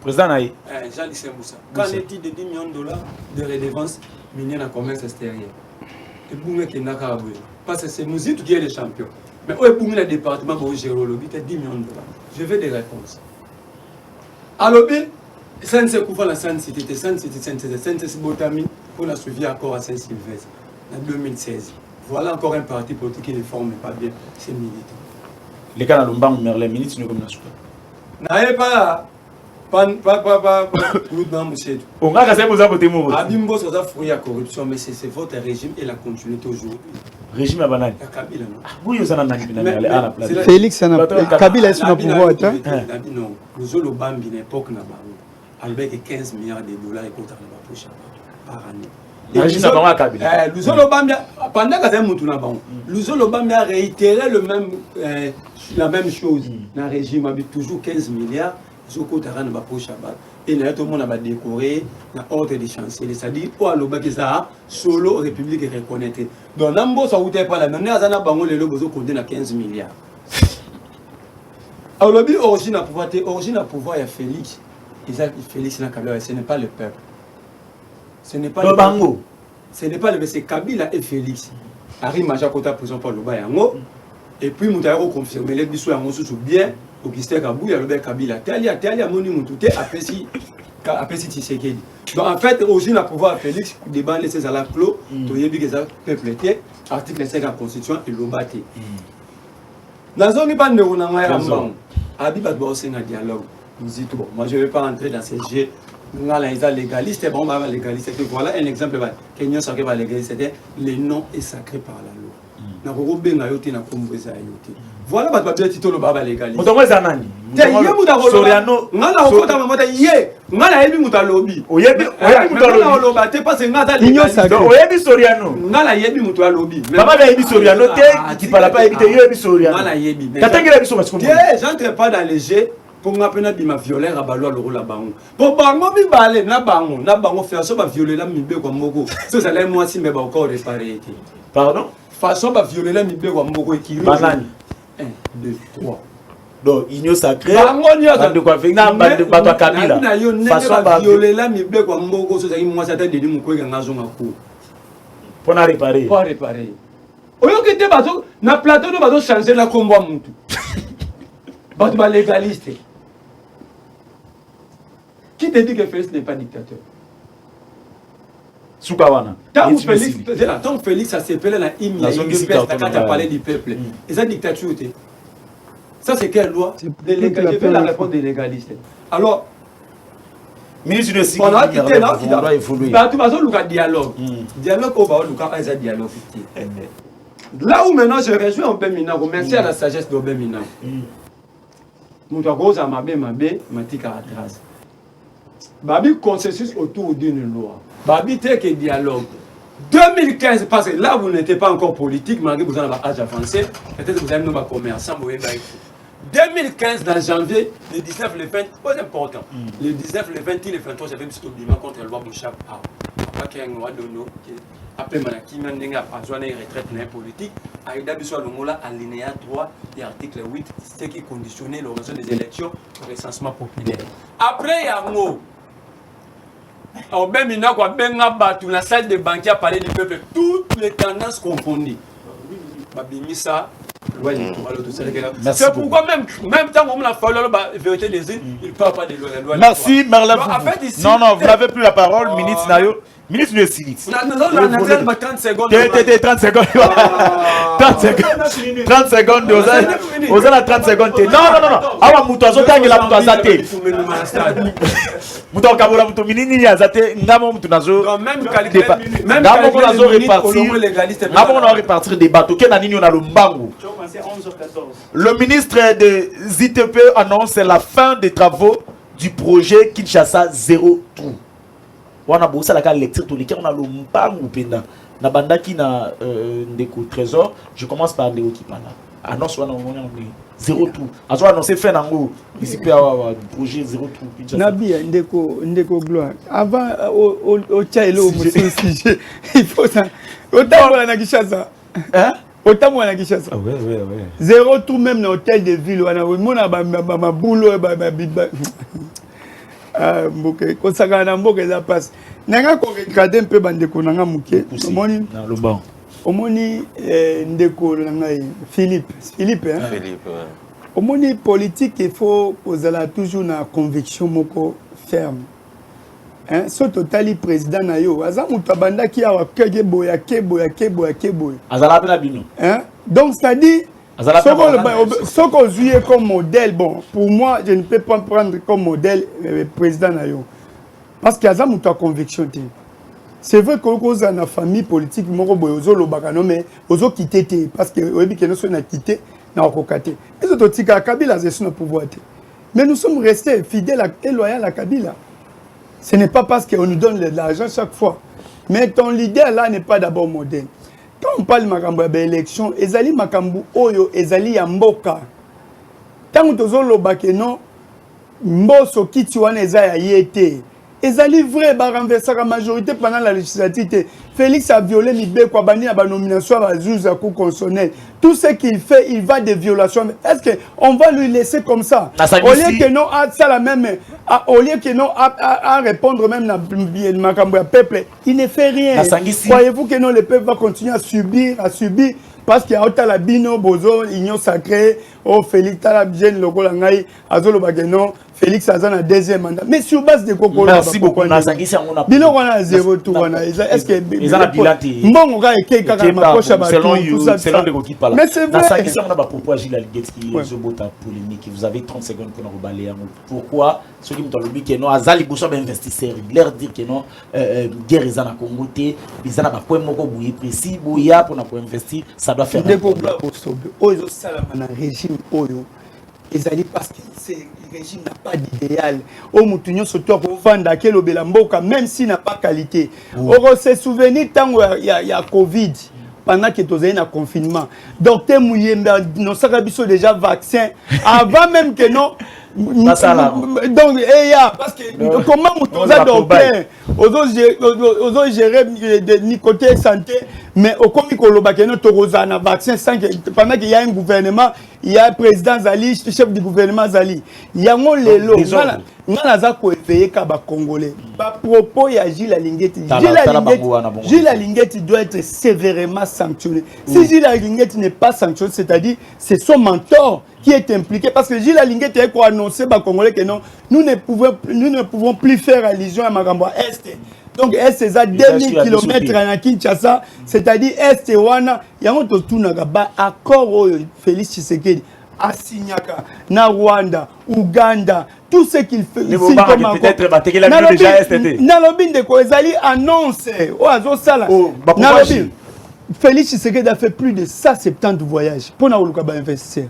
Président Naï. Jean-Lucien Boussa. Quand est-il de 10 millions de dollars de redevance minière dans le commerce extérieur? Et Bunga qui n'a qu'à abouir. Parce que c'est Mouzito qui est le champion. Mais où est Bunga le département pour gérer le lobby? C'est 10 millions de dollars. Je veux des réponses. À lobby, Saint-Cité Koufa la Saint-Cité, Saint-Cité Botami, on a suivi accord à Saint-Sylvestre en 2016. Voilà encore un parti politique qui ne forme pas bien ses militants. Les cas dans le banc, Merlin, ministre, nous comme la soupe. N'ayez pas. On a cassé vos abotés. Abimbo, ça a fruit à corruption, mais c'est votre régime et la continuité aujourd'hui. Régime à banane. Kabila, non? Oui, vous en avez à la place. Félix, Kabila est sur le pouvoir. Non, nous avons Bambi, l'époque, avec 15 milliards de dollars et contre la poche par année. Pendant que a réitéré la même chose. Le régime a toujours 15 milliards. Et là, tout le monde a décoré l'ordre des chanceliers. C'est-à-dire, pour le solo République reconnaître. Donc, l'ambo, ça vous pas la même. Nous avons les lobos qui ont 15 milliards. Alors, l'objet origine à pouvoir, il y a Félix. Félix, ce n'est pas le peuple. Ce n'est pas le bango. Ce n'est pas le c'est Kabila et Félix. Ari Maja Kota prison pour le Bayango. Et puis Moutaïro confirme les bisous à Moussou bien. Au Kistek Abou, il y a le Kabila. Talia Moni Moutouté, Apesi Tshisekedi. Donc en fait, aussi la pouvoir Félix, débat laissé à la clos, Toyebi Geza, peuple était, article 5 de la Constitution et l'Obate. Dans un niveau de Ronanga, Abibat Bossé un dialogue. Nous dit tout. Moi, je ne vais pas entrer dans ces jeux. Nous avons les légalistes, bon, légaliste. Voilà un exemple. Kenyon sacré par légaliste, le nom est sacré par la loi. Voilà votre papier titre le baba légaliste. Soriano, ngala okota mamota ye, ngala yebi mutalobi. Oyebi mutalobi. Te passe ngala légaliste. Oyebi Soriano. Ngala yebi mutalobi. Baba yebi Soriano te qui parle pas yebi te yebi Soriano. Ngala yebi. Katengela biso parce que j'entre pas dans les jeux. Pour nga pena bima violer abalo lo la bango pour bango bi balé na bango façon ba violer la mibe kwa mboko so ça là moi si me ba encore réparer pardon façon ba violer la mibe kwa mboko qui banane 1 2 3 donc union sacrée bango nyoza de quoi na bande bato Kabila façon ba violer la mibe kwa mboko so ça moi ça t'a dit mko nga zo ngako pour na réparer oyo kete bazo na plateau no bazo changer na kombo mutu bato ba légaliste. Qui te dit que Félix n'est pas dictateur? Soukawana. Tant Félix a s'appelé la hymne, quand tu as parlé du peuple. Et ça, dictature, ça c'est quelle loi? Je vais la réponse des légalistes. Alors, ministre de Sécurité, tu vas le dialogue. Dialogue au bas, le dialogue. Là où maintenant je rejoins Obemina, merci à la sagesse d'Obemina. Moutagoza Mabé, Matika Atras. Babi consensus autour d'une loi. Babi tel que dialogue. 2015, parce que là vous n'étiez pas encore politique, malgré que vous avez un âge avancé, peut-être que vous avez un commerçant. 2015, dans janvier, le 19, le 20, pas important. Le 19, le 20, le 23, j'avais un petit oublement contre la loi Bouchab. Pas qu'il y a une loi de l'eau qui après Manaki Mandinga a besoin d'une retraite politique. Aïda Bissou Lomola, alinéa 3 et article 8, ce qui conditionnait l'organisation des élections au recensement populaire. Après, il y a un mot. Au Bemina, quoi, Bengaba, la salle des banquiers a parlé du peuple, toutes les tendances confondues. Babimisa, c'est pourquoi même temps on a fallu la vérité des îles, il ne parle pas de loi. Merci, Merlin. Non, vous n'avez plus la parole, ministre Nayo. Ministre de Silix. 30 secondes. 30 secondes. 30 secondes. Vous avez 30 secondes. Non. Awa Moutozo, la Moutazate. Moutozo Kabola Mouto Minini Yazate. Namo Moutonazo. Même qualité. Namo Moutonazo répartir des bateaux. Quel année on a le Mbango? Le ministre de ZTP annonce la fin des travaux du projet Kinshasa 0 trou. On a bossé la lecture tous les cas, on a le mpango penda. na bandaki na ndeko trésor, je commence par Léo Kipala. Annonce wana zéro tout. Azo annoncer fin nango ici peut avoir projet zéro tout. Nabi ndeko gloire. Avant au tchaelo sujet, il faut ça. Autant on a Kinshasa. Hein? Autant on a Kinshasa. Ouais. Zéro tout même dans l'hôtel de ville on a mona ba boulot ba mboke ko saka na mboke za passe. Nanga ko regarder un peu bandeko nanga muke. Omoni dans le banc. Omoni ndeko nanga Philippe hein. Philippe. Omoni politique il faut ozala toujours na conviction moko ferme. Hein, so totali président na yo aza mutu abandaki awa kege boya. Azala pena bino. Hein? Donc ça dit ce qu'on joue comme modèle, bon, pour moi, je ne peux pas prendre comme modèle le président na yo. Parce qu'il y a une conviction. C'est vrai que nous avons une famille politique, nous avons mais nous quitté parce que nous avons quitté, nous avons quitté. Nous avons quitté Kabila, c'est le pouvoir. Mais nous sommes restés fidèles et loyaux à Kabila. Ce n'est pas parce qu'on nous donne de l'argent chaque fois. Mais ton leader là n'est pas d'abord modèle. Quand on parle de l'élection, ezali makambu oyo ezali ya mboka. Tant que tozoloba ke non mboso kiti wana eza ya yete. Ezali vrai ba renverser la majorité pendant la législative. Félix a violé Mibeko bani na ba nomination à juge à cour constitutionnelle. Tout ce qu'il fait, il va des violations. Est-ce que on va lui laisser comme ça? Au lieu que non à ça la même au lieu que non à répondre même na makambo ya peuple, il ne fait rien. Croyez-vous que non le peuple va continuer à subir parce qu'il y a autant la bino bozo union sacrée au Félix tala jeune lokola ngai azolo bageno Félix Azan a deuxième mandat mais sur base de kokolo. Merci beaucoup Nasangisi on a bilan on a zéro tour on a est-ce que ils ont la bilati mbongo ga ekeka kaka makocha ba tout ça selon de Kokipala mais c'est vrai Nasangisi on a pas pourquoi Gilles Alinguet qui zobota polémique vous avez 30 secondes pour nous balayer pourquoi ceux qui me dans le but que non azali boso ba investisseur leur dire que non guerre ils en a Congo té ils en a pas point moko bouiller précis bouilla pour na pour investir ça doit faire des problèmes oyo salama na régime oyo ezali parce que le régime n'a pas d'idéal au mutunyo surtout pour vendre quel obela mboka même s'il n'a pas qualité on se souvenir tant il y a Covid pendant que tu es en confinement docteur Mouyemba non ça biso déjà vaccin avant même que non donc parce que comment on a docteur aux gérer de côté santé mais au comme koloba que non torozana vaccin sans que pendant qu'il y a un gouvernement il y a un président Zali chef du gouvernement Zali il y a mon lelo ngana za ko éveiller ka ba congolais ba propos ya Gilles Alinguet Gilles Alinguet doit être sévèrement sanctionné si Gilles Alinguet n'est pas sanctionné c'est-à-dire c'est son mentor qui est impliqué parce que Gilles Alinguet a quoi annoncé ba congolais que non nous ne pouvons plus faire allusion à Makambo Est. Donc c'est à 2000 km à Kinshasa, c'est-à-dire Est wana yango to tunaka ba accord Félix Tshisekedi à Signaka, na Rwanda, Ouganda, tout ce qu'il fait ici comme peut-être déjà STT. Nalobi de ko ezali annonce o azo sala. Nalobi Félix Tshisekedi a fait plus de 170 voyages pour na oluka ba investir.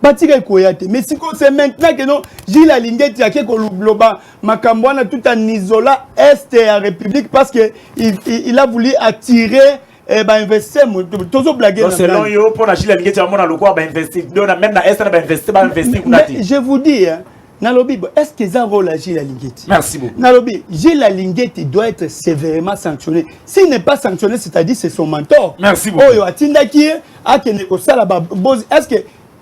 Batika koyate mais si c'est maintenant que non Gilles Alinguet y a que globa makambwana tout en isola est à République parce que il a voulu attirer investir toujours blaguer selon yo pour Gilles Alinguet y a mon lokwa ba investir donc même na est ba investir je vous dis Nalobi est-ce que ça rôle à Gilles Alinguet? Merci beaucoup. Nalobi Gilles Alinguet doit être sévèrement sanctionné. S'il n'est pas sanctionné c'est-à-dire c'est son mentor. Merci beaucoup. Oyo atindaki akene ko sala ba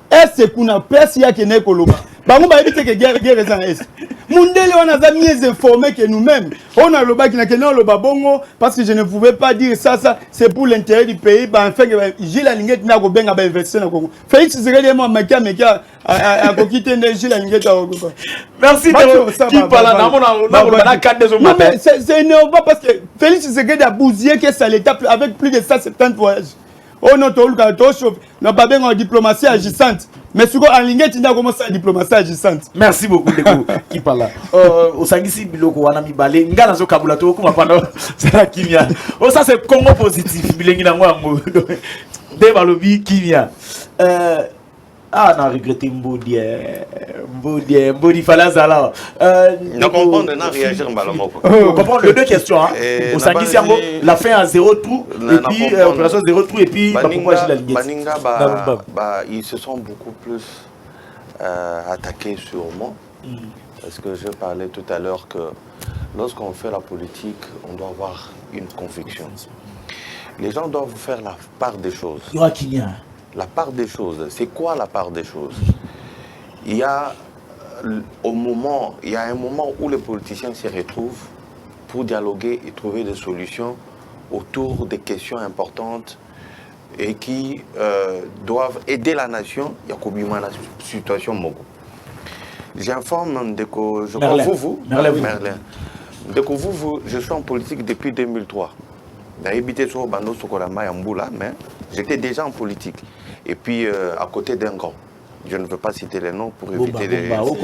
est-ce qu'on a presse ya kene koloba bango ba éviter que guerre en est mundele on a mieux informé que nous-mêmes on a loba qui na kene loba bongo parce que je ne pouvais pas dire ça c'est pour l'intérêt du pays ba enfin Gilles Alinguet na ko benga ba investir na Congo Félix Tshisekedi moi meka a kokité Gilles Alinguet merci qui parle na cadre de matin c'est énervant parce que Félix Tshisekedi a bousillé que ça l'étape avec plus de 170 voyages. Oh non, tu n'as pas bien en diplomatie agissante. Mais si tu as commencé à diplomatie agissante. Merci beaucoup, qui parle là. Au Sangisi Biloko, Wanami Balé, Ngana zo Kabulato, comment pendant c'est la Kimia. Oh, ça c'est Congo positif, Bilengina Wango. Debalobi Kimia. Ah, on a regretté Mbodi Falazala. Donc on comprend de réagir malamoko. On comprend les deux questions. Au Sangui Siango, la fin à 0 trou, et puis opération 0 trou, et puis Baninga, ils se sont beaucoup plus attaqués sur moi. Parce que je parlais tout à l'heure que lorsqu'on fait la politique, on doit avoir une conviction. Les gens doivent faire la part des choses. La part des choses, c'est quoi la part des choses? Il y a un moment où les politiciens se retrouvent pour dialoguer et trouver des solutions autour des questions importantes et qui doivent aider la nation. Il y a la situation Mogo. J'informe de que je crois Merlin. De que je suis en politique depuis 2003. J'ai habité sur Bando Sokolama et Mboula, mais j'étais déjà en politique. Et puis à côté d'un grand. Je ne veux pas citer les noms pour éviter les... Non,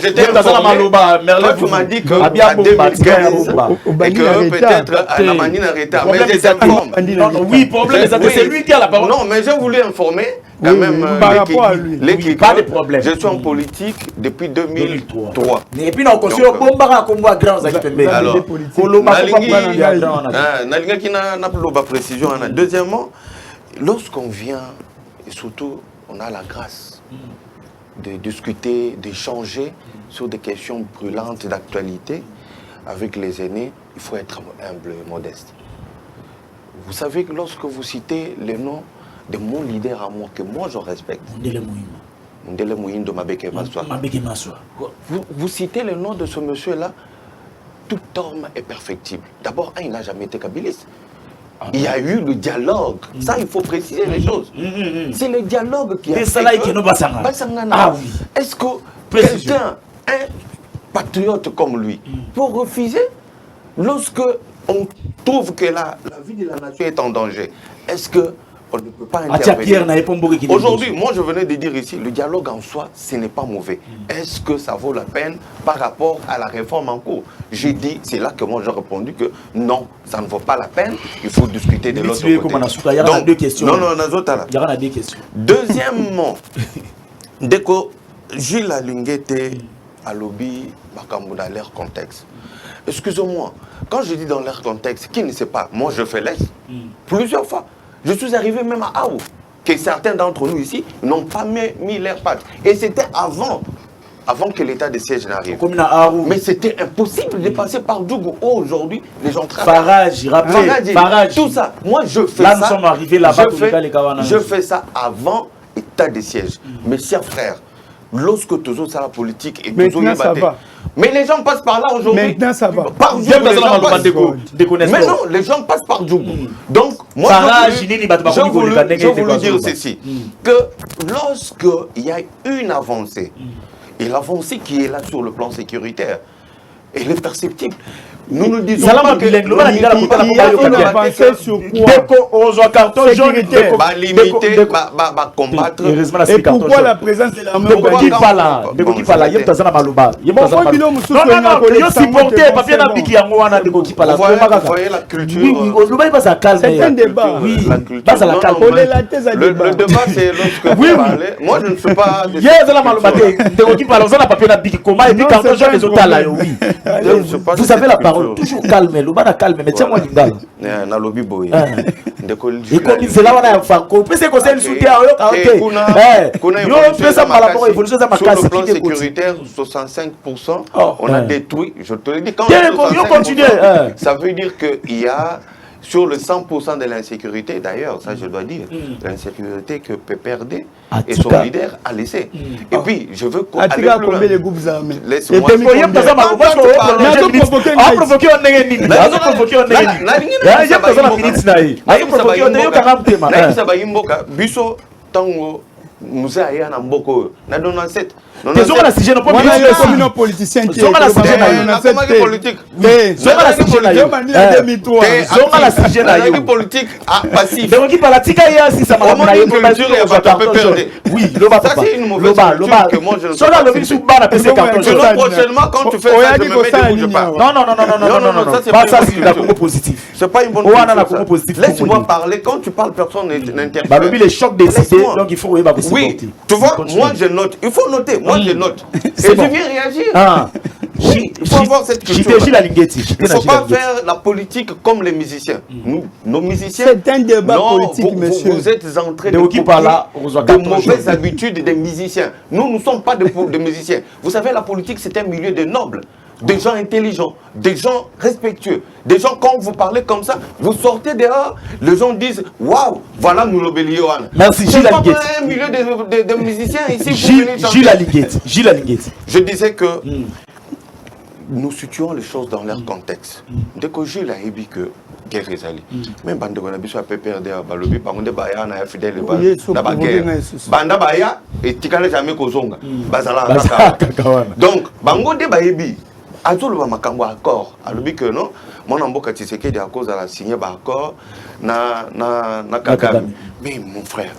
j'étais informé. Merlin, vous m'avez dit qu'en 2015, et que peut-être la manine arrêtée. Mais j'étais informé. Oui, problème, c'est lui qui a la parole. Non, mais j'ai voulu informer quand même l'équipe. Pas de problème. Je suis en politique depuis 2003. Et puis, on construit un bomba comme moi, grand. Alors, Nalinga qui n'a pas de précision. Deuxièmement, lorsqu'on vient, et surtout, on a la grâce de discuter, d'échanger sur des questions brûlantes d'actualité avec les aînés, il faut être humble et modeste. Vous savez que lorsque vous citez les noms de mon leader à moi, que moi je respecte, Ndele Mouhindo Mabeke Massoua, vous citez le nom de ce monsieur-là, tout homme est perfectible. D'abord, il n'a jamais été kabiliste. Il y a eu le dialogue. Ça, il faut préciser les choses. C'est le dialogue qui a fait que... Est-ce que quelqu'un, un patriote comme lui, peut refuser lorsque on trouve que la vie de la nation est en danger? Est-ce que on ne peut pas intervenir? Aujourd'hui, moi je venais de dire ici, le dialogue en soi, ce n'est pas mauvais. Est-ce que ça vaut la peine par rapport à la réforme en cours? J'ai dit, c'est là que moi j'ai répondu que non, ça ne vaut pas la peine, il faut discuter de l'autre côté. Il y a deux questions. Non, il y a deux questions. Deuxièmement, dès que Gilles Alinguete a lobby dans leur contexte, excusez-moi, quand je dis dans leur contexte, qui ne sait pas, moi je fais l'Est plusieurs fois. Je suis arrivé même à Aou, que certains d'entre nous ici n'ont pas mis leur patte. Et c'était avant que l'état de siège n'arrive. Mais c'était impossible de passer par Djougou. Aujourd'hui, les gens travaillent. Farage, tout ça. Moi, je fais ça. Là, nous sommes arrivés là-bas. Je fais ça avant l'état de siège. Mes chers frères, lorsque toujours ça la politique et maintenant ça va. Mais les gens passent par là aujourd'hui. Maintenant ça va. Par Djougou, mais non, les gens passent par Djougou. Donc, moi, je voulais dire ceci, que lorsqu'il y a une avancée, et l'avancée qui est là sur le plan sécuritaire, elle est perceptible. Nous nous disons pas que... Il y a une avancée sur quoi? Limiter, combattre. Et pourquoi la présence de l'armée Vous voyez la culture. C'est un débat. Le débat, c'est lorsque vous parlez. Moi, je ne suis pas... Vous avez la parole. Toujours calme, mais tiens-moi du gars. Na lobby boy. Et comme c'est là on a fait, c'est que c'est le soutien. Sur le plan sécuritaire, 65%, on a détruit. Je te le dis, quand ça veut dire qu'il y a sur le 100% de l'insécurité, d'ailleurs, ça je dois dire, l'insécurité que PPRD et son leader a laissé. Et puis, je veux aller plus loin. Les groupes armés. Laisse-moi Tezonga la sujet, non pas Voilà, il y a politique. comme un politicien qui est Zonga la sujet na La comment politique. Zonga la sujet na yo. Zonga la sujet na yo. Politique passif. Donc qui parle tika ya si ça m'a na yo culture ya bato peut perdre. Oui, loba Ça papa. c'est une mauvaise Loba, culture que moi je ne peux Sola pas lobi sous bana PC carton jaune. Prochainement quand tu fais ça, je me mets debout, je pars. Non, ça c'est pas ça, c'est la Congo positif. C'est pas une bonne Oh, on a la culture, Congo ça. positif. Laisse-moi parler. Quand tu parles, personne n'interfère. Bah, le choc des idées, Laisse-moi. donc il faut bah, vous Oui, supporter. tu vois, moi je note. Il faut noter. Moi je note. Et je bon. viens réagir. Ah. Oui, il faut avoir cette culture. Il ne faut pas faire la politique comme les musiciens. Nos musiciens. C'est un débat politique, monsieur. Vous êtes en train de de mauvaises habitudes des musiciens. Nous ne sommes pas des musiciens. Vous savez, la politique, c'est un milieu de nobles. Des gens intelligents, des gens respectueux, des gens quand vous parlez comme ça, vous sortez dehors, les gens disent waouh, voilà nous l'obélioane. Merci Gilles Alinguette. C'est pas un milieu de musiciens ici. Gilles Alinguette. Je disais que nous situons les choses dans leur contexte. Dès que Gilles a dit que guerre est allée, même bande on a besoin de perdre à balobi par contre baya na fidèle na ba guerre. Banda baya et tikale jamais kozonga. Bazala. Donc bango de bayebi azolo makambo accord alobi que non mon amboka Tshisekedi à cause de la signé ba accord na Kagame. Mais mon frère,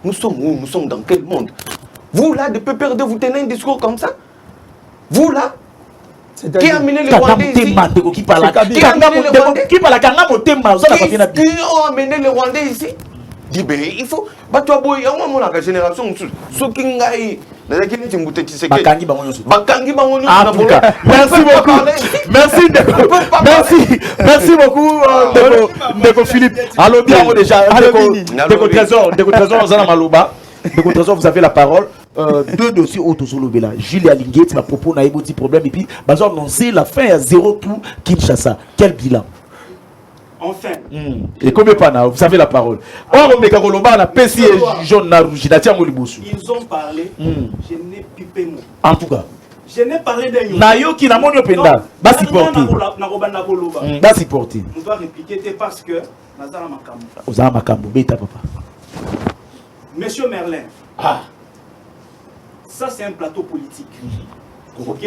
nous sommes où? Nous sommes dans quel monde? Vous là de PPRD vous tenez un discours comme ça? Vous là qui a amené les Rwandais ici? Qui a amené les Rwandais ici? Dit ben il faut bato boy moi la génération so kingai na lakini timbute Tshisekedi bakangi bango merci beaucoup Ndeko Philippe. Allô bien déjà Ndeko Trésor zana maloba. Ndeko Trésor, vous avez la parole. Deux dossiers autosolobela. Gilles Alinguette m'a propos na petit problème et puis bazar annoncé la fin à 0 tout Kinshasa. Quel bilan? Enfin. Et combien pas vous avez la parole. Or on met Kolomba na PC jaune na rouge na tiango libosu. Ils ont parlé, je n'ai pipé mot. En tout cas, je n'ai parlé d'un Nayo qui n'a mon openda. Ba supporter. Ba supporter. On doit répliquer parce que Nazara Makambo. Ozara Makambo beta papa. Monsieur Merlin. Ah. Ça c'est un plateau politique. OK?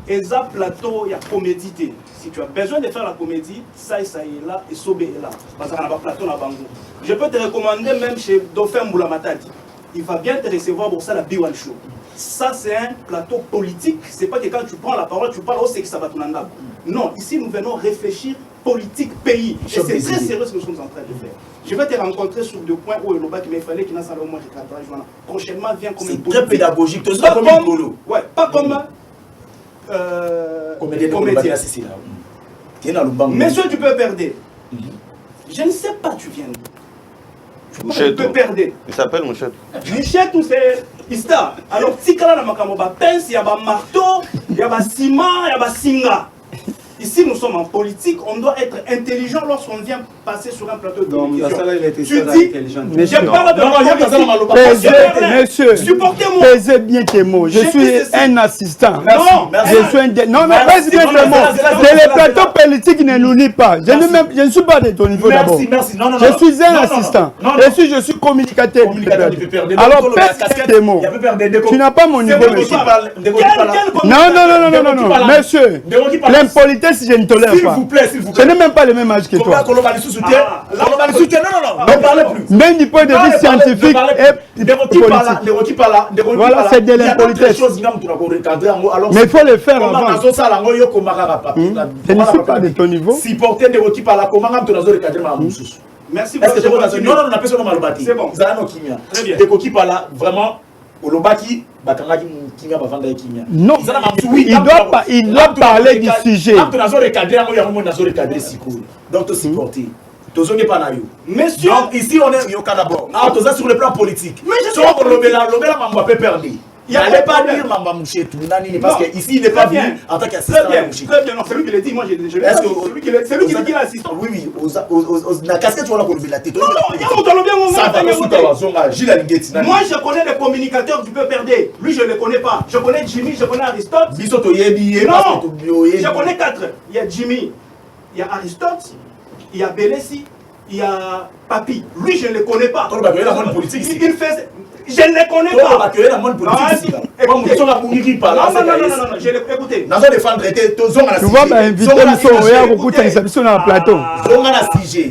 Et ça plateau, il y a comédie. Si tu as besoin de faire la comédie, ça est là et Sobé est là. Parce qu'on a un plateau dans Bango. Je peux te recommander même chez Dauphin Moulamatadi. Il va bien te recevoir pour ça la B1 Show. Ça c'est un plateau politique. C'est pas que quand tu prends la parole, tu parles au sexe ça va tout l'endroit. Non, ici nous venons réfléchir politique pays. Et c'est très sérieux ce que nous sommes en train de faire. Je vais te rencontrer sur deux points où le bas qui m'a fallu qu'il n'a pas au moins prochainement vient comme c'est très pédagogique. Pas comme, ouais, pas comme comédien. Monsieur, tu peux perdre. Je ne sais pas, tu viens d'où. Tu peux perdre. Il s'appelle Mouchette. Mouchette ou c'est Ista. Alors, si tu as un pince, il y a un marteau, il y a un ciment, il y a un singa. Ici, nous sommes en politique, on doit être intelligent lorsqu'on vient passer sur un plateau de télévision. Tu dis, je parle de politique. Monsieur, supportez-moi. pesez bien tes mots. Je suis un assistant. Non, je suis un... Non, mais pesez bien tes mots. Les plateaux politiques ne nous lient pas. Je ne suis pas de ton niveau d'abord. Je suis un assistant. Je suis communicateur. Alors, pèse tes mots. Tu n'as pas mon niveau, monsieur. Non. Monsieur, l'impolitesse, je ne tolère pas. S'il vous plaît. Je n'ai même pas le même âge que toi. Même du point de vue scientifique et politique. Voilà, c'est de l'impolitesse. Mais il faut le faire avant. Je ne suis pas de ton niveau. Merci beaucoup. C'est bon. Très bien. Olobaki bakangaki kimia bavanda kimia. Non, il doit parler du sujet. Donc te supporter. Tozonge pas na yo. Monsieur, donc ici on est yoka d'abord. Ah, toza sur le plan politique. Mais je suis lobela mamba peut perdre. Il n'allait pas dire Mamba Mouchetou, parce qu'ici il n'est pas venu en tant qu'assistant. Très bien, non, c'est lui qui l'a dit, moi je l'ai est-ce que c'est lui qui dit l'assistant. Oui, la casquette tu vas la la tête. Non, il y a mon Gilles Alinguette. Moi je connais les communicateurs du peuple RD. Lui je ne les connais pas. Je connais Jimmy, je connais Aristote. Non, je connais 4. Il y a Jimmy, il y a Aristote, il y a Belessi, il y a Papi. Lui, je ne le connais pas. Il y a la bonne politique ici. Il fait... Je ne le connais pas. Il y a la bonne politique ici. Écoutez. Non, je l'ai écouté. Nous allons défendre tu vois, inviter sur le plateau.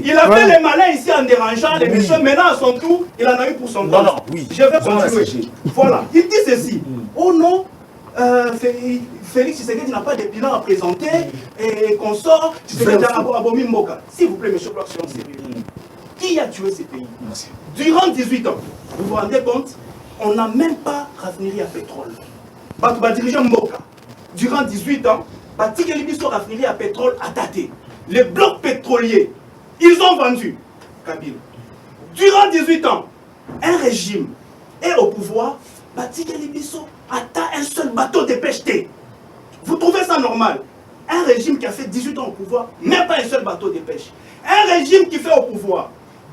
Il a fait les malins ici en dérangeant les messieurs. Maintenant, à son tour, il en a eu pour son compte. Non, oui. Je vais continuer. Voilà. Il dit ceci. Oh non, Félix Tshisekedi n'a pas de bilan à présenter et qu'on sort. Tshisekedi a abomi Mboka. S'il vous plaît, monsieur Bloch, soyons sérieux. Qui a tué ces pays? Durant 18 ans, vous vous rendez compte, on n'a même pas raffinerie à pétrole. Dirigeant Mboka, durant 18 ans, Batikeli Biso raffinerie à pétrole à Tate. Les blocs pétroliers, ils ont vendu Kabila. Durant 18 ans, un régime est au pouvoir, Batikeli Biso atteint un seul bateau de pêche. Vous trouvez ça normal? Un régime qui a fait 18 ans au pouvoir, même pas un seul bateau de pêche. Un régime qui fait au pouvoir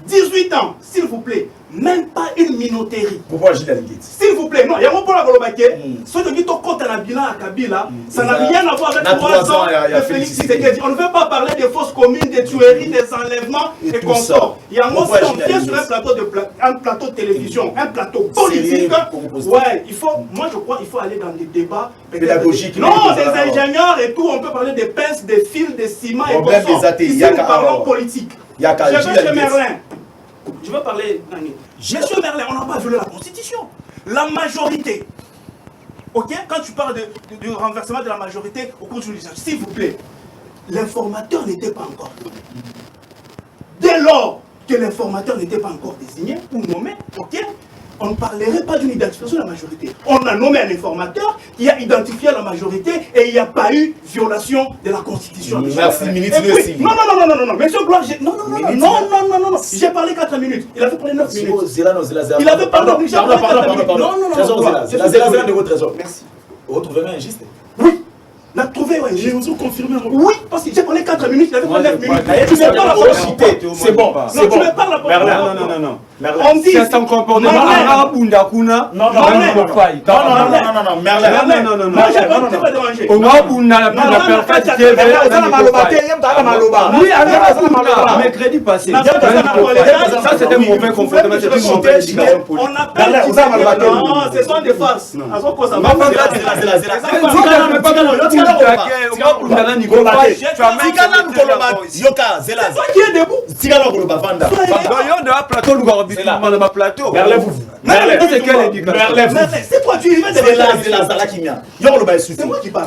18 ans, s'il vous plaît, même pas une minoterie. Pourquoi Gilles Alinguet? S'il vous plaît, non, il y a un peu la Golobake. Ce qui est compte à la bilan à Kabila, ça n'a rien à voir avec 3 ans de Félix Tshisekedi. On ne veut pas parler des fausses communes, des tueries, des enlèvements et consorts. Il y a un mot, si on vient sur un plateau de télévision, un plateau politique. Ouais, il faut, moi je crois qu'il faut aller dans des débats pédagogiques. Non, des ingénieurs et tout, on peut parler des pinces, des fils, des ciments et consorts. Ici, nous parlons politique. Je vais chez Merlin. Je veux parler, Monsieur Merlin, on n'a pas violé la Constitution. La majorité, ok, quand tu parles du renversement de la majorité au cours du législatif, s'il vous plaît, l'informateur n'était pas encore nommé. Dès lors que l'informateur n'était pas encore désigné ou nommé, ok, on ne parlerait pas d'une identification de la majorité. On a nommé un informateur qui a identifié la majorité et il n'y a pas eu violation de la Constitution. Merci, ministre. Non, monsieur Gloire, non, j'ai parlé 4 minutes. Il avait parlé 9 minutes. Il avait parlé 4 minutes. Non. Merci. Vous trouvez injuste? Oui. L'a trouvé, ouais. Je vous confirme. Oui, parce que j'ai parlé 4 minutes, il avait parlé 9 minutes. Tu ne pas la parole. C'est bon. Non, tu ne pas la parole. Non. On dit. C'est un comportement. Non. Moi, j'ai pas dérangé. On va bunda la perfecte. Oui, mercredi passé. Ça, c'était un mauvais comportement. C'est une mauvaise éducation politique. On appelle. Non, ce sont des farces. Qui est debout? C'est quoi tu y vas? C'est moi qui parle.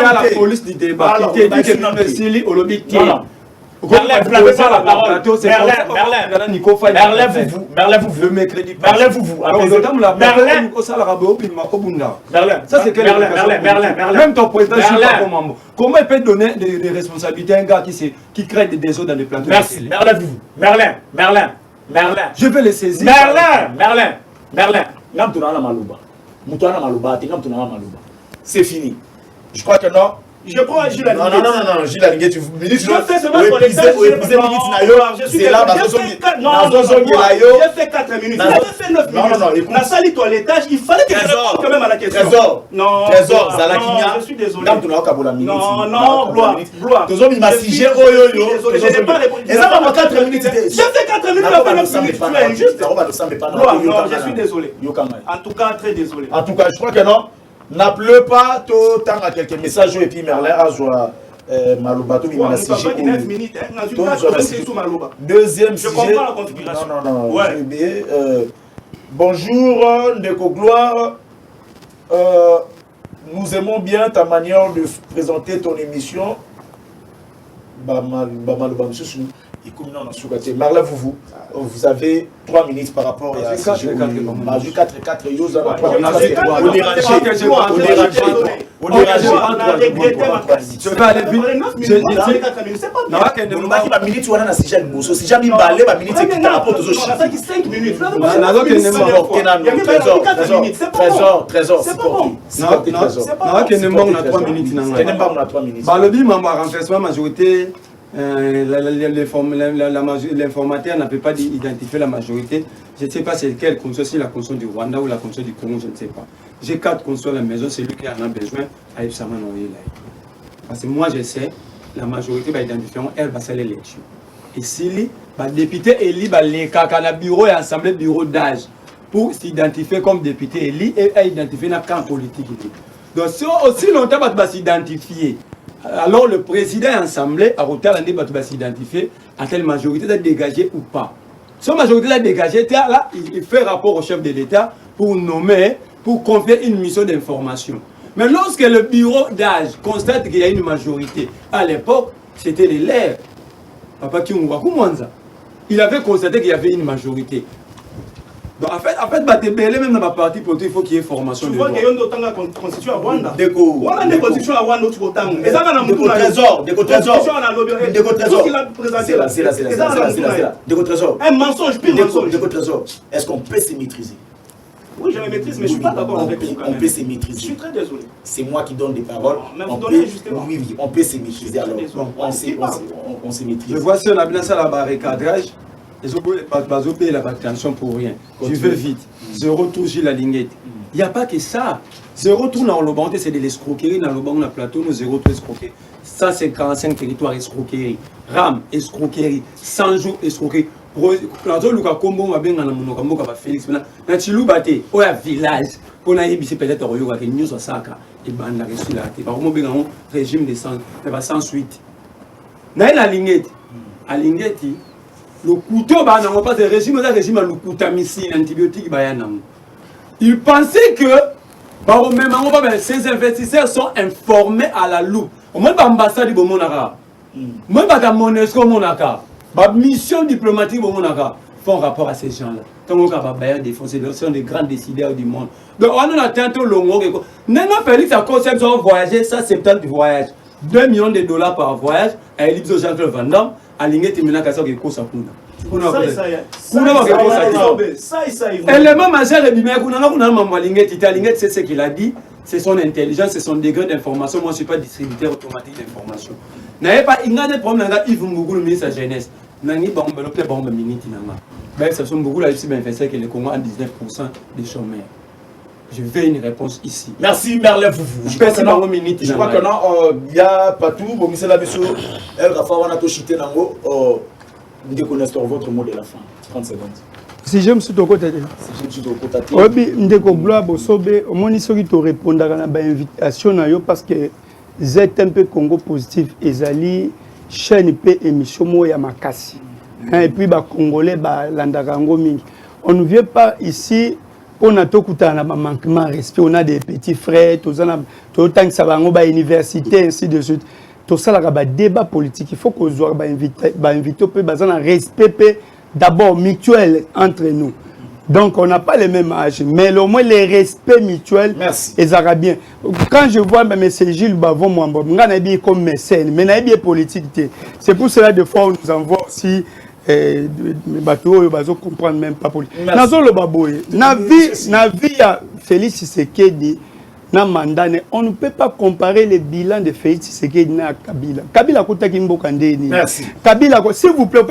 La police du débat qui te dit que Sili Olobik tient. Merlin, vous n'avez pas la parole. Merlin, vous, le mercredi. Merlin, vous. Ça, c'est Merlin. Même ton président, comment il peut donner des responsabilités à un gars qui crée des désordres dans les plateaux? Merci. Merlin. Je vais les saisir. Merlin. C'est fini. Je crois que non. Je crois Gilles Alinguet. Non, Gilles Alinguet, tu je fais seulement pour les j'ai fait 4 minutes. Il avait fait 9 minutes. La salle toilettage, il fallait que je réponde quand même à la question. Trésor, Zalakimia. Je suis désolé. Non, gloire. Je n'ai pas répondu. J'ai fait 4 minutes. Je suis désolé. En tout cas, très désolé. En tout cas, je crois que non. N'appelez pas tout tant à quelques messages et puis Merlin a joué Malouba. Deuxième sujet. Je comprends la configuration. Non. J'ai oublié. Bonjour, Ndeko Gloire. Nous aimons bien ta manière de présenter ton émission. Marla, vous avez 3 minutes par rapport à ce sujet. 4 l'informateur n'a pas identifier la majorité. Je ne sais pas c'est quelle console, si la console du Rwanda ou la console du Congo, je ne sais pas. J'ai 4 consoles à la maison, c'est lui qui en a besoin. Parce que moi je sais, la majorité va identifier, elle va faire l'élection. Et s'il les députés élus, les caca bureau et assemblée bureau d'âge pour s'identifier comme député élu et identifier un camp politique. Donc si aussi longtemps va s'identifier, alors le président et l'assemblée à retard l'année va s'identifier à telle majorité d'être dégagée ou pas. Si la majorité est dégagée, là, il fait rapport au chef de l'État pour nommer, pour confier une mission d'information. Mais lorsque le bureau d'âge constate qu'il y a une majorité, à l'époque, c'était les LR. Papa Kiunwaku Mwanza. Il avait constaté qu'il y avait une majorité. Donc en fait, même dans ma partie politique, il faut qu'il y ait formation. Tu vois qu'il y a une constitution à Rwanda. Déco. On a des constitutions à Rwanda, tu vois. Et ça, on a Déco trésor. Déco trésor. C'est là. Déco trésor. Un mensonge, pire mensonge. Déco trésor. Est-ce qu'on peut se maîtriser? Oui, je me maîtrise, mais je ne suis pas d'accord avec vous. On peut se maîtriser. Je suis très désolé. C'est moi qui donne des paroles. Mais vous donnez justement. Oui, on peut se maîtriser. Alors, on se maîtrise. Je vois si on a bien ça là-bas, recadrage. Ils ont payé la attention pour rien. Je vais vite. Zéro tour sur la lignette. Il n'y a pas que ça. Zéro tour dans le banc, c'est de l'escroquerie. Dans le banc, on a plateau, nous zéro tour escroquerie. Ça, c'est 45 territoires escroquerie. RAM, escroquerie. 100 jours escroquerie. Quand on a combo, on va bien dans le Félix. Dans Chilou Baté, on a village. On a ébissé peut-être au Yoga, qui nous a sacré. Et ben, on a reçu la tête. Par contre, on a un régime de sans suite. Dans la lignette, à lignette, le couteau, bah, non, pas de régime, le régime, le couteau, missile, antibiotique, bah, non. Ils pensaient que, bah, même, ces investisseurs sont informés à la loupe. Au moins, l'ambassade du Monara, moi, la Monesco Monaka, la mission diplomatique du Monaka, font rapport à ces gens-là. Tant qu'on va défoncer, ce sont des grands décideurs du monde. Donc, on a atteint le long. Nana Félix a conception de voyager, ça, c'est peut-être du voyage. 2 millions de dollars par voyage, à Elipso Jean-Claude Van Damme, à l'ingénieur Timina Kassok et Kosa Kuna. Élément majeur et bimé, c'est ce qu'il a dit, c'est son intelligence, c'est son degré d'information. Moi, je ne suis pas distributeur automatique d'information. Il n'y a pas de problème, il faut le ministre de la jeunesse. Il n'y a pas de problème, c'est beaucoup là, ici, que le Congo a 19% des chômeurs. Je veux une réponse ici. Merci Merlin Foufou. Je crois que non, il y a pas tout. Bon, monsieur la monsieur, El Rafa, on a tout chité nango. Vous déconnectez votre mot de la fin. 30 secondes. Si j'aime ce côté. Si j'aime ce côté. Oui, ndeko gloire bosobe. Au moins, il faut que tu répondes à la invitation parce que ZMP Congo Positif ezali chaîne pe émission mo ya makasi. Et puis ba Congolais ba landakango mingi. On ne vient pas ici. On a tout un manquement de respect, on a des petits frères, tout ça, à l'université, ainsi de suite. Tout ça, il y a un débat politique. Il faut qu'on soit invité, un respect d'abord mutuel entre nous. Donc, on n'a pas les mêmes âges, mais au moins les respects mutuels, les Arabiens. Quand je vois M. Gilles Bavon, moi, je suis comme mécène, mais je suis politique. C'est pour cela, des fois, on nous envoie aussi. Les bateaux, ils ne comprennent même pas. Dans le baboy, na vie à Félix Tshisekedi, na Mandane, on ne peut pas comparer les bilans de Félix Tshisekedi à Kabila. Kabila Kouta Kimbo Kandeni. Merci. Kabila, s'il vous plaît,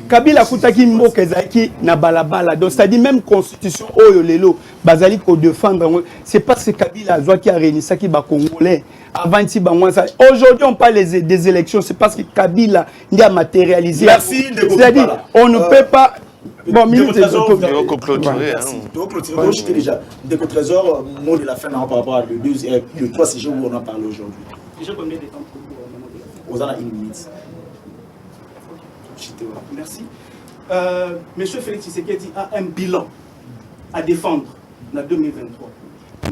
Kabila Kouta Kimbo Kezaki na balabala. Donc, c'est-à-dire même constitution Oyo Lelo, Bazali ko défendre. C'est parce que Kabila a qui a réuni ça qui va Congolais. Aujourd'hui, on parle des élections, c'est parce que Kabila a matérialisé. Merci. C'est-à-dire, on ne peut pas. Bon, minute. Donc, déjà. Déco Trésor, mot de la fin par rapport à le 3 CG où on en parle aujourd'hui. Déjà, combien de temps pour vous en avez une minute. Merci. Monsieur Félix Tshisekedi a un bilan à défendre en 2023.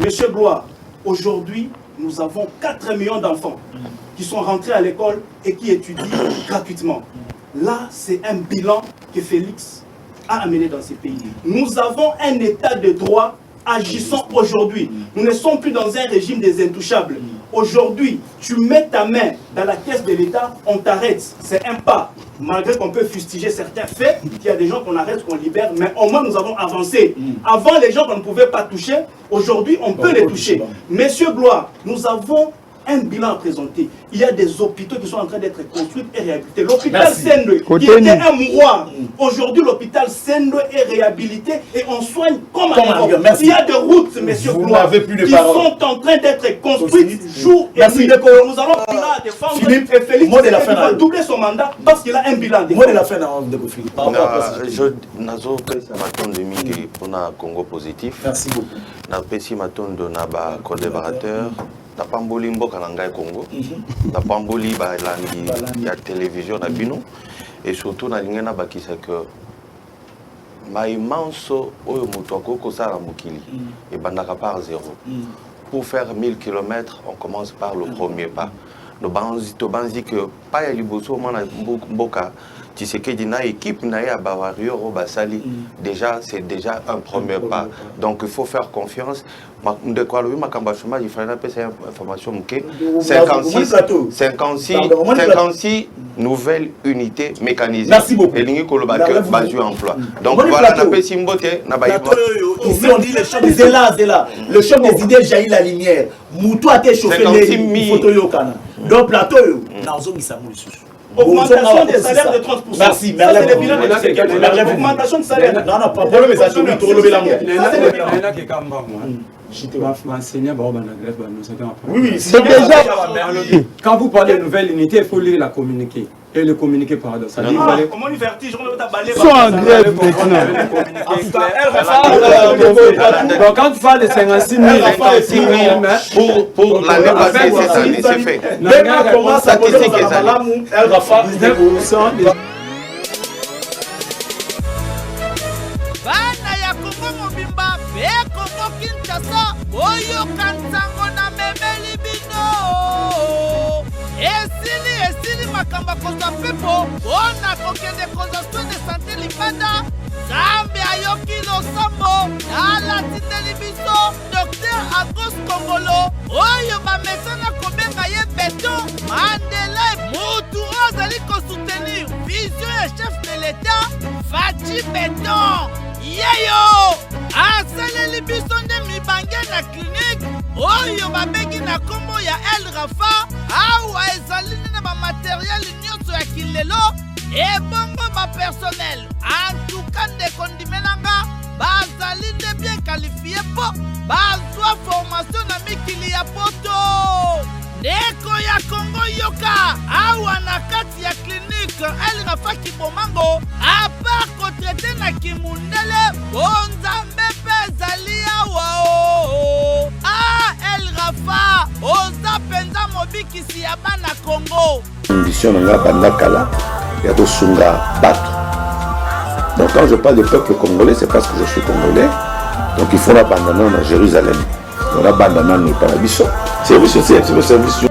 Monsieur Gloire, aujourd'hui, nous avons 4 millions d'enfants qui sont rentrés à l'école et qui étudient gratuitement. Là, c'est un bilan que Félix a amené dans ces pays. Nous avons un état de droit agissant aujourd'hui. Nous ne sommes plus dans un régime des intouchables. Aujourd'hui, tu mets ta main dans la caisse de l'État, on t'arrête. C'est un pas. Malgré qu'on peut fustiger certains faits, qu'il y a des gens qu'on arrête, qu'on libère, mais au moins nous avons avancé. Avant, les gens qu'on ne pouvait pas toucher, aujourd'hui, on peut les toucher. Messieurs Gloire, nous avons un bilan à présenter. Il y a des hôpitaux qui sont en train d'être construits et réhabilités. L'hôpital Merci. Sendwe, qui était un mouroir, aujourd'hui l'hôpital Sendwe est réhabilité et on soigne comme un Europe. Merci. Il y a des routes, messieurs Vous Gloire, n'avez plus de qui parole. sont en train d'être construites jour et Merci. nuit. Nous allons là défendre Philippe, et Félix mot de la Tshisekedi fin, va doubler son mandat parce qu'il a un bilan. Mot de la fin, Ndeko Philippe. Par rapport à ça. Je nazo pesa matondo mingi pona Congo positif. Merci beaucoup. Na pesi matondo na ba collaborateur. Na pamboli mboka na ngai Congo. Na pamboli ba langi ya télévision na bino. Et surtout na lingena bakisa que maimanso oyo mutu akoko sala mokili et bandaka par zéro. Pour faire 1000 km, on commence par le premier pas. Nous banzi que pas ya liboso mana mboka Tshisekedi na équipe na ya Bawario Basali déjà c'est déjà un premier pas. Donc il faut faire confiance. De quoi le makamba chômage il fallait appeler cette information muke 56 nouvelles unités mécanisées. Merci beaucoup. Et lingi koloba que basu emploi. Donc voilà na pesi mbote na ba ici on dit le choc des Zéla. Le choc des idées jaillit la lumière. Moutou a été chauffé les photo yokana. Donc plateau yo na ozongisa mo lisusu. Augmentation des salaires de 30%. Merci. Augmentation de salaire. Non, pas problème, mais ça se trouve, tout le Oui, c'est déjà. Quand vous parlez de nouvelle unité, il faut lire la communiqué. Et le communiqué, pardon. Ça dit, comment lui vertige, on va balayer. Ils sont en grève maintenant. Donc quand tu parles de 56 000, pour l'année passée, c'est fait. Maintenant, commence à poser dans la malamou, elle va faire 19% des... bana ya Kongo mobimba pe Kongo Kinshasa boyoka ntango na memeli bino esili makambo kozwa mpepo mpona kokende kozwa soin de santé libanda Nzambe ayoki losambo nalatindeli biso Dr Agos Kongolo oyo bamesana kobenga ye Beton Mandela mutu azali kosoutenir vision ya chef de l'État Fachi Beton yeyo asaleli biso nde mibange na clinique oyo babengi na kombo ya El Rafa awa ezali na bamateriel nyonso ya kilelo ebongo bapersonnel antuka ndeko ndimelanga bazali nde bien qualifie mpo bazwa formation na mikili ya poto ndeko ya Kongo yoka awa na kati ya clinique El Rafa Kibomango apart kotrete na kimundele bonzambe mpe ezali awa El Rafa oza penza mobikisi ya bana Kongo ambition nanga banda kala ya kosunga bato. Donc quand je parle de peuple congolais, c'est parce que je suis congolais. Donc il faut la bandana à Jérusalem. On la bandana au Paradiso. C'est le service.